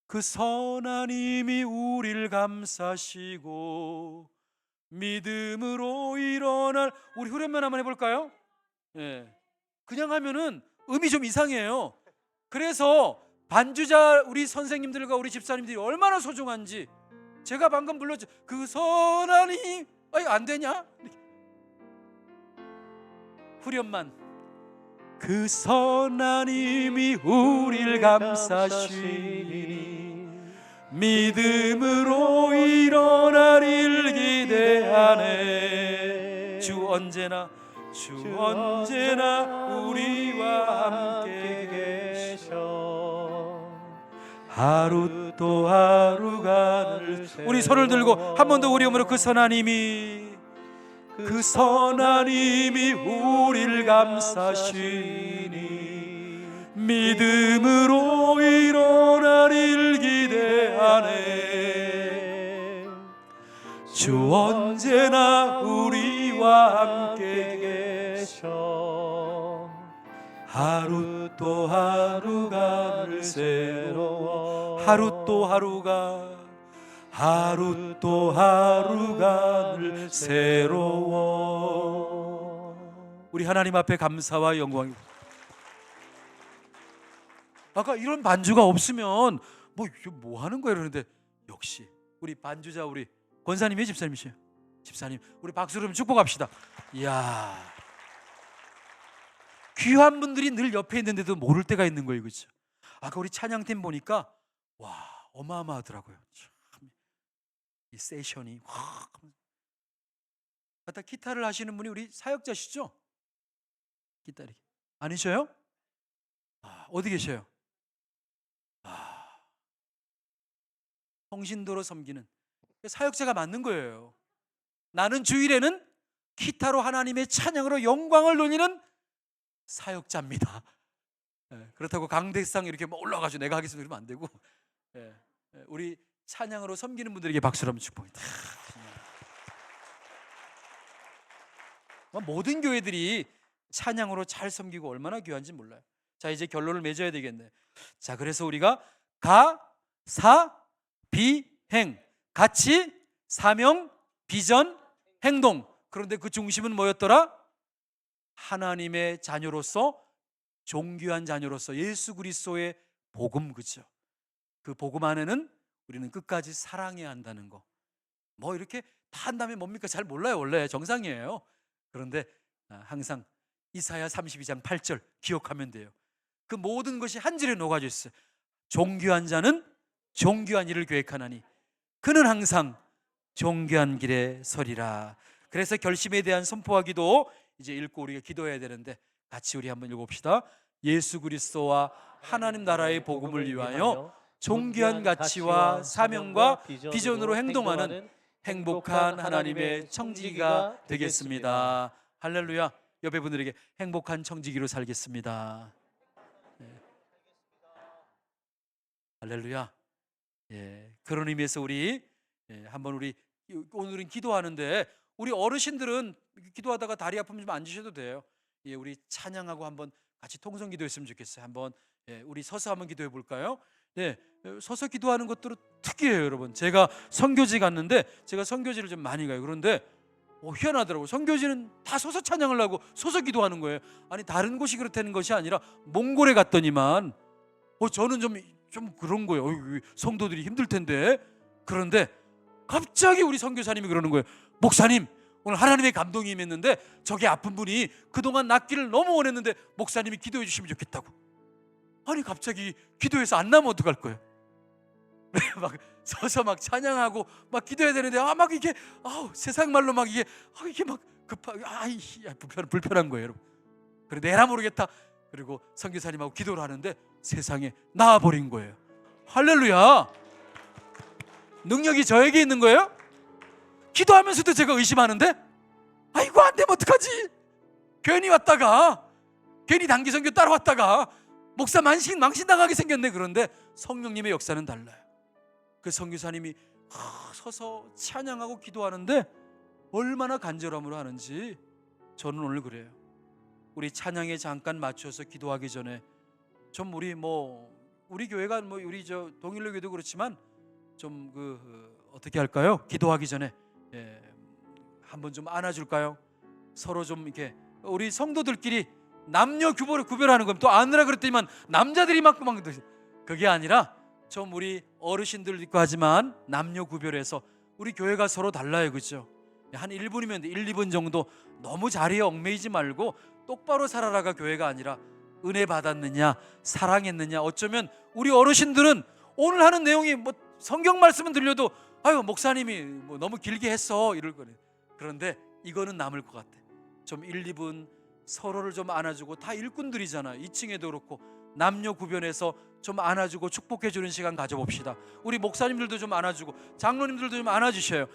그 선한 힘이 우리를 감싸시고 믿음으로 일어날, 우리 후렴만 한번 해볼까요? 그냥 하면은 음이 좀 이상해요. 그래서 반주자 우리 선생님들과 우리 집사님들이 얼마나 소중한지 제가 방금 불렀죠. 그 선하니 안 되냐? 후렴만 그 선하님이 우리를 감싸시니 믿음으로 일어날 일 기대하네. 주 언제나 우리와 함께 계셔. 하루 또 하루가 우리 손을 들고 한 번 더 우리 음으로 그 선하님이 우리를 감싸시니 믿음으로 일어날 일 기대하네. 주 언제나 우리와 함께 계셔. 하루 또 하루가 늘 새로워. 하루 또 하루가 늘 새로워. 우리 하나님 앞에 감사와 영광. 아까 이런 반주가 없으면 뭐 하는 거야 이러는데 역시 우리 반주자 우리 권사님이 집사님이시요. 집사님 우리 박수로 축복합시다. 이야, 귀한 분들이 늘 옆에 있는데도 모를 때가 있는 거예요, 그렇죠? 아까 우리 찬양팀 보니까 와 어마어마하더라고요. 참, 이 세션이 확. 아까 기타를 하시는 분이 우리 사역자시죠? 기타리 아니셔요? 어디 계셔요? 성신도로 섬기는 사역자가 맞는 거예요. 나는 주일에는 기타로 하나님의 찬양으로 영광을 돌리는 사역자입니다. 그렇다고 강대상 이렇게 올라가서 내가 하겠습니다 이러면 안 되고 우리 찬양으로 섬기는 분들에게 박수를 한번 축복합니다. 모든 교회들이 찬양으로 잘 섬기고 얼마나 귀한지 몰라요. 자, 이제 결론을 맺어야 되겠네. 자, 그래서 우리가 가, 사, 비, 행, 가치, 사명, 비전, 행동. 그런데 그 중심은 뭐였더라? 하나님의 자녀로서, 존귀한 자녀로서 예수 그리스도의 복음, 그죠? 그 복음 안에는 우리는 끝까지 사랑해야 한다는 거. 이렇게 다 한다면 뭡니까? 잘 몰라요. 원래 정상이에요. 그런데 항상 이사야 32장 8절 기억하면 돼요. 그 모든 것이 한 줄에 녹아져 있어요. 존귀한 자는 존귀한 일을 계획하나니 그는 항상 존귀한 길에 서리라. 그래서 결심에 대한 선포와 기도 이제 읽고 우리가 기도해야 되는데 같이 우리 한번 읽어봅시다. 예수 그리스도와 하나님 나라의 복음을 위하여 존귀한 가치와 사명과 비전으로 행동하는 행복한 하나님의 청지기가 되겠습니다. 할렐루야. 옆에 분들에게 행복한 청지기로 살겠습니다. 할렐루야. 그런 의미에서 우리 한번 우리 오늘은 기도하는데 우리 어르신들은 기도하다가 다리 아프면 좀 앉으셔도 돼요. 우리 찬양하고 한번 같이 통성 기도했으면 좋겠어요. 한번 우리 서서 한번 기도해 볼까요? 서서 기도하는 것들은 특이해요, 여러분. 제가 선교지 갔는데 제가 선교지를 좀 많이 가요. 그런데 희한하더라고요. 선교지는 다 서서 찬양을 하고 서서 기도하는 거예요. 아니 다른 곳이 그렇다는 것이 아니라 몽골에 갔더니만 저는 좀 그런 거예요. 성도들이 힘들 텐데. 그런데 갑자기 우리 선교사님이 그러는 거예요. 목사님, 오늘 하나님의 감동이 임했는데 저기 아픈 분이 그동안 낫기를 너무 원했는데 목사님이 기도해 주시면 좋겠다고. 아니 갑자기 기도해서 안 나면 어떡할 거예요? 막 서서 막 찬양하고 막 기도해야 되는데 막 이게 세상 말로 막 이게 막 급하게 불편한 거예요, 여러분. 그래 내라 모르겠다. 그리고 선교사님하고 기도를 하는데 세상에 나와버린 거예요. 할렐루야. 능력이 저에게 있는 거예요? 기도하면서도 제가 의심하는데 이거 안 되면 어떡하지? 괜히 왔다가 괜히 단기 선교 따라왔다가 목사 망신당하게 생겼네. 그런데 성령님의 역사는 달라요. 그 선교사님이 서서 찬양하고 기도하는데 얼마나 간절함으로 하는지 저는 오늘 그래요. 우리 찬양에 잠깐 맞춰서 기도하기 전에 좀 우리 교회가 우리 동일로교도 그렇지만 좀 어떻게 할까요? 기도하기 전에 한번 좀 안아줄까요? 서로 좀 이렇게 우리 성도들끼리 남녀 구별하는 건 또 안으라 그랬더니만 남자들이 막 그게 아니라 좀 우리 어르신들 있고 하지만 남녀 구별해서 우리 교회가 서로 달라요, 그죠? 한 1분이면 1, 2분 정도 너무 자리에 얽매이지 말고 똑바로 살아라가 교회가 아니라 은혜 받았느냐, 사랑했느냐. 어쩌면 우리 어르신들은 오늘 하는 내용이 뭐 성경 말씀은 들려도 아유 목사님이 뭐 너무 길게 했어 이럴 거래. 그런데 이거는 남을 것 같아. 좀 1, 2분 서로를 좀 안아주고, 다 일꾼들이잖아. 2층에도 그렇고 남녀 구별해서 좀 안아주고 축복해주는 시간 가져봅시다. 우리 목사님들도 좀 안아주고 장로님들도 좀 안아주셔요.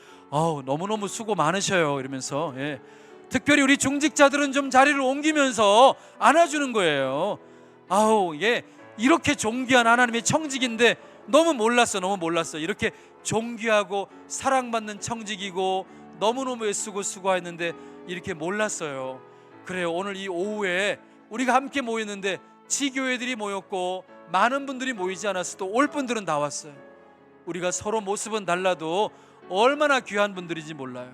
너무너무 수고 많으셔요 이러면서. 특별히 우리 중직자들은 좀 자리를 옮기면서 안아주는 거예요. 이렇게 존귀한 하나님의 청직인데 너무 몰랐어. 이렇게 존귀하고 사랑받는 청직이고 너무너무 애쓰고 수고했는데 이렇게 몰랐어요. 그래요. 오늘 이 오후에 우리가 함께 모였는데 지교회들이 모였고 많은 분들이 모이지 않았어도 올 분들은 다 왔어요. 우리가 서로 모습은 달라도 얼마나 귀한 분들인지 몰라요.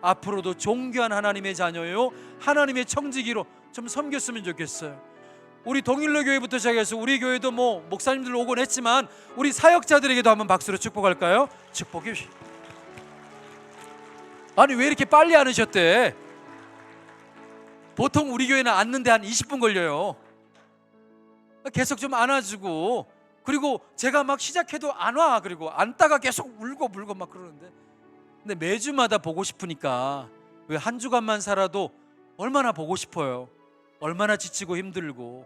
앞으로도 존귀한 하나님의 자녀요, 하나님의 청지기로 좀 섬겼으면 좋겠어요. 우리 동일로 교회부터 시작해서 우리 교회도 뭐 목사님들 오곤 했지만 우리 사역자들에게도 한번 박수로 축복할까요? 축복해 주시. 아니 왜 이렇게 빨리 안으셨대? 보통 우리 교회는 앉는데 한 20분 걸려요. 계속 좀 안아주고, 그리고 제가 막 시작해도 안 와. 그리고 앉다가 계속 울고 막 그러는데, 근데 매주마다 보고 싶으니까, 왜 한 주간만 살아도 얼마나 보고 싶어요. 얼마나 지치고 힘들고.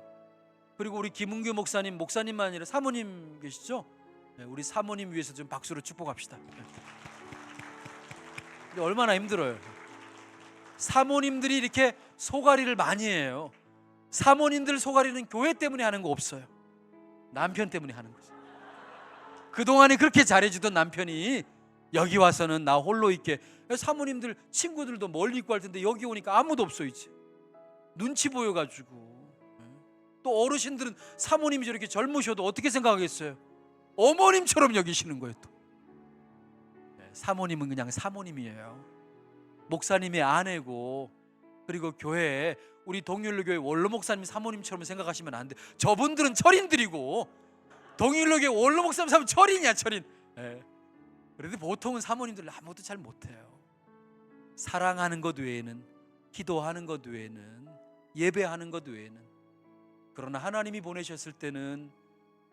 그리고 우리 김은규 목사님만 아니라 사모님 계시죠? 우리 사모님 위해서 좀 박수로 축복합시다. 근데 얼마나 힘들어요. 사모님들이 이렇게 소가리를 많이 해요. 사모님들 소가리는 교회 때문에 하는 거 없어요. 남편 때문에 하는 거죠. 그동안에 그렇게 잘해주던 남편이 여기 와서는 나 홀로 있게, 사모님들 친구들도 멀리 있고 할 텐데 여기 오니까 아무도 없어 이제. 눈치 보여가지고. 또 어르신들은 사모님이 저렇게 젊으셔도 어떻게 생각하겠어요? 어머님처럼 여기시는 거예요. 또 사모님은 그냥 사모님이에요. 목사님의 아내고, 그리고 교회에 우리 동일로교회 원로 목사님 사모님처럼 생각하시면 안 돼. 저분들은 철인들이고, 동일로교회 원로 목사님 사모님 철인이야, 철인. 그런데 보통은 사모님들 아무것도 잘 못해요. 사랑하는 것 외에는, 기도하는 것 외에는, 예배하는 것 외에는. 그러나 하나님이 보내셨을 때는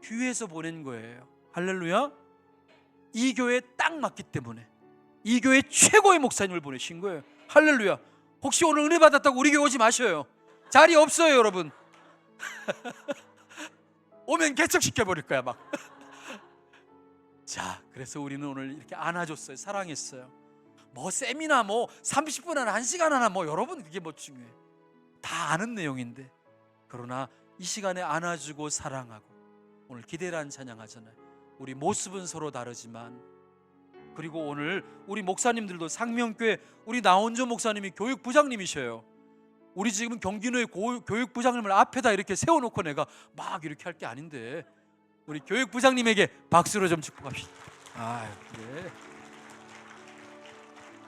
귀해서 보낸 거예요. 할렐루야. 이 교회에 딱 맞기 때문에 이 교회 최고의 목사님을 보내신 거예요. 할렐루야. 혹시 오늘 은혜 받았다고 우리 교회 오지 마셔요. 자리 없어요, 여러분. 오면 개척시켜버릴 거야 막. 자, 그래서 우리는 오늘 이렇게 안아줬어요. 사랑했어요. 뭐 세미나 뭐 30분 하나 1시간 하나 뭐 여러분 그게 뭐 중요해. 다 아는 내용인데, 그러나 이 시간에 안아주고 사랑하고, 오늘 기대란 찬양하잖아요. 우리 모습은 서로 다르지만, 그리고 오늘 우리 목사님들도 상명교회 우리 나온조 목사님이 교육부장님이셔요. 우리 지금 경기도의 교육부장님을 앞에다 이렇게 세워놓고 내가 막 이렇게 할 게 아닌데, 우리 교육부장님에게 박수로 좀 축복합시다. 그래.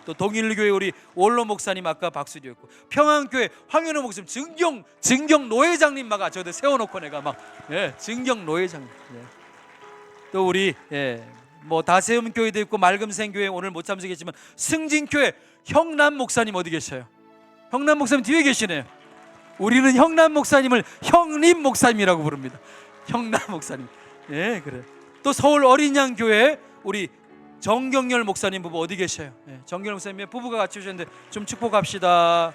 또 동일교회 우리 원로 목사님 아까 박수 드렸고, 평안교회 황현우 목사님, 증경 노회장님 막 저도 세워놓고 내가 막 증경 노회장님. 또 우리 뭐 다세움 교회도 있고 맑음생 교회 오늘 못 참석했지만 승진교회 형남 목사님 어디 계셔요? 형남 목사님 뒤에 계시네요. 우리는 형남 목사님을 형님 목사님이라고 부릅니다. 형남 목사님. 그래. 또 서울 어린양 교회 우리 정경열 목사님 부부 어디 계셔요? 정경열 목사님 부부가 같이 오셨는데 좀 축복합시다.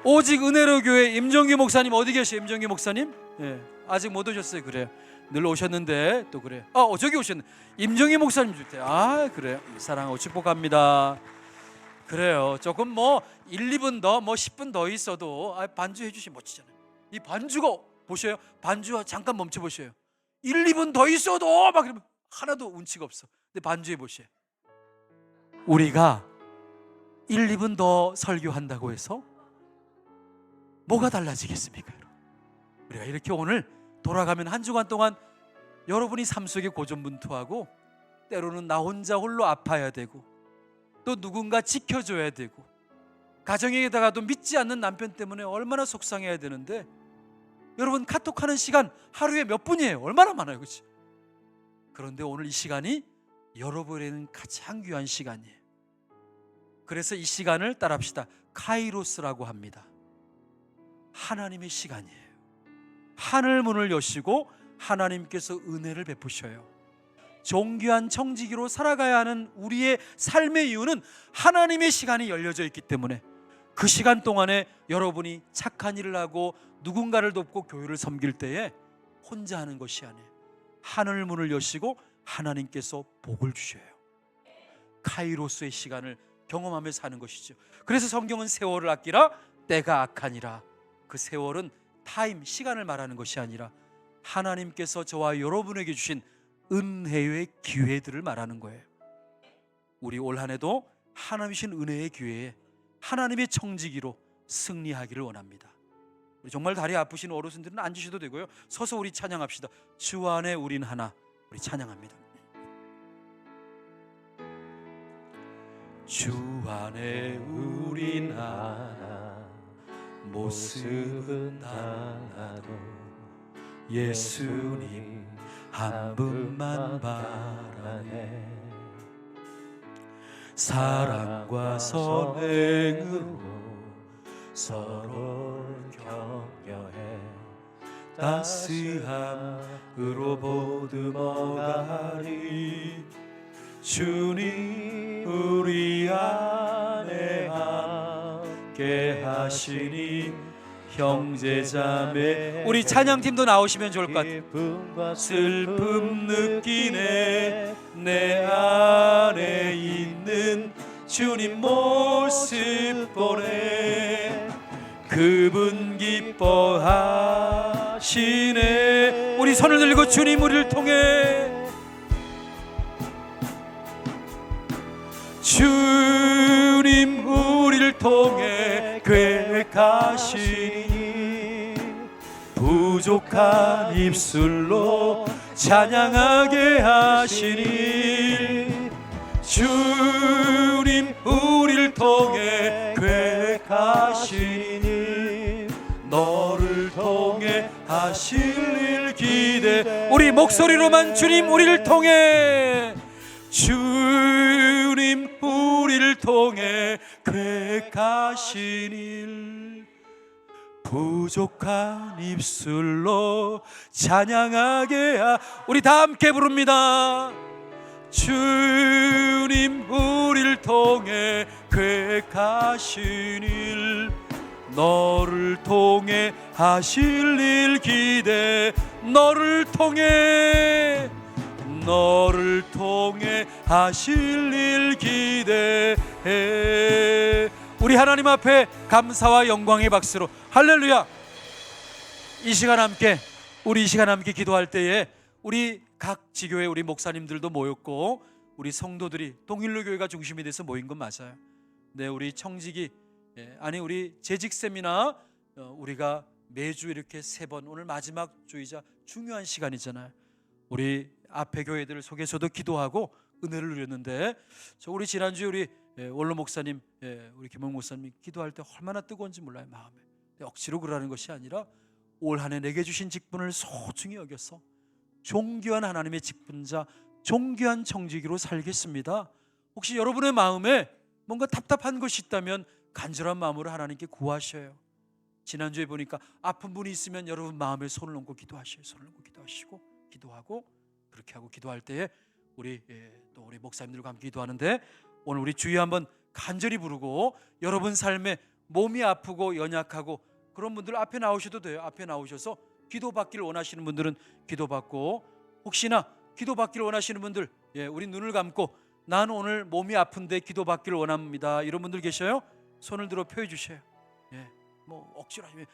오직 은혜로 교회 임정규 목사님 어디 계셔요? 임정규 목사님? 아직 못 오셨어요. 그래요. 늘 오셨는데 또 그래요. 저기 오셨네. 임정희 목사님 주대. 그래요. 사랑하고 축복합니다. 그래요. 조금 뭐 1, 2분 더, 뭐 10분 더 있어도 반주해 주시면 멋지잖아요. 이 반주가 보셔요. 반주 잠깐 멈춰 보셔요. 1, 2분 더 있어도 막 이러면 하나도 운치가 없어. 근데 반주해 보셔요. 우리가 1, 2분 더 설교한다고 해서 뭐가 달라지겠습니까, 여러분? 우리가 이렇게 오늘 돌아가면 한 주간 동안 여러분이 삶 속에 고전분투하고, 때로는 나 혼자 홀로 아파야 되고, 또 누군가 지켜줘야 되고, 가정에다가도 믿지 않는 남편 때문에 얼마나 속상해야 되는데, 여러분 카톡하는 시간 하루에 몇 분이에요? 얼마나 많아요, 그렇지? 그런데 오늘 이 시간이 여러분에게는 가장 귀한 시간이에요. 그래서 이 시간을 따라합시다. 카이로스라고 합니다. 하나님의 시간이에요. 하늘 문을 여시고 하나님께서 은혜를 베푸셔요. 존귀한 청지기로 살아가야 하는 우리의 삶의 이유는 하나님의 시간이 열려져 있기 때문에 그 시간 동안에 여러분이 착한 일을 하고 누군가를 돕고 교회를 섬길 때에 혼자 하는 것이 아니에요. 하늘 문을 여시고 하나님께서 복을 주셔요. 카이로스의 시간을 경험하며 사는 것이죠. 그래서 성경은 세월을 아끼라 때가 악하니라. 그 세월은 타임, 시간을 말하는 것이 아니라 하나님께서 저와 여러분에게 주신 은혜의 기회들을 말하는 거예요. 우리 올 한 해도 하나님 주신 은혜의 기회에 하나님의 청지기로 승리하기를 원합니다. 우리 정말 다리 아프신 어르신들은 앉으셔도 되고요. 서서 우리 찬양합시다. 주 안에 우린 하나. 우리 찬양합니다. 주 안에 우린 하나, 모습은 달라도 예수님 한 분만 바라네. 사랑과 선행으로 서로를 격려해 따스함으로 보듬어가리. 주님 우리 안에 함께 하시니 형제자매. 우리 찬양팀도 나오시면 좋을 것 같아요. 슬픔 느끼네 내 안에 있는 주님 모습 보네. 그분 기뻐하시네. 우리 손을 들고 주님 우리를 통해 주님 우리를 통해 계획하시니 부족한 입술로 찬양하게 하시니 주님 우리를 통해 계획하시니 너를 통해 하실 일 기대. 우리 목소리로만 주님 우리를 통해 주님 우리를 통해 계획하신 일 부족한 입술로 찬양하게 우리 다 함께 부릅니다. 주님 우리를 통해 계획하신 일 너를 통해 하실 일 기대. 너를 통해 하실 일 기대해. 우리 하나님 앞에 감사와 영광의 박수로 할렐루야. 이 시간 함께 기도할 때에 우리 각 지교회 우리 목사님들도 모였고 우리 성도들이 동일로 교회가 중심이 돼서 모인 건 맞아요. 네, 우리 청지기 우리 재직 세미나 우리가 매주 이렇게 3번, 오늘 마지막 주이자 중요한 시간이잖아요. 우리 앞에 교회들 속에서도 기도하고 은혜를 누렸는데 우리 지난주에 우리 원로 목사님, 우리 김홍 목사님 기도할 때 얼마나 뜨거운지 몰라요, 마음에. 억지로 그러는 것이 아니라 올 한 해 내게 주신 직분을 소중히 여겨서 존귀한 하나님의 직분자, 존귀한 청지기로 살겠습니다. 혹시 여러분의 마음에 뭔가 답답한 것이 있다면 간절한 마음으로 하나님께 구하셔요. 지난주에 보니까 아픈 분이 있으면 여러분 마음에 손을 얹고 기도하셔요. 손을 얹고 기도하시고 기도하고 그렇게 하고 기도할 때에 우리 또 우리 목사님들과 함께 기도하는데 오늘 우리 주여 한번 간절히 부르고 여러분 삶에 몸이 아프고 연약하고 그런 분들 앞에 나오셔도 돼요. 앞에 나오셔서 기도받기를 원하시는 분들은 기도받고 혹시나 기도받기를 원하시는 분들 우리 눈을 감고 나는 오늘 몸이 아픈데 기도받기를 원합니다. 이런 분들 계셔요? 손을 들어 표해 주세요. 뭐 억지로 하시면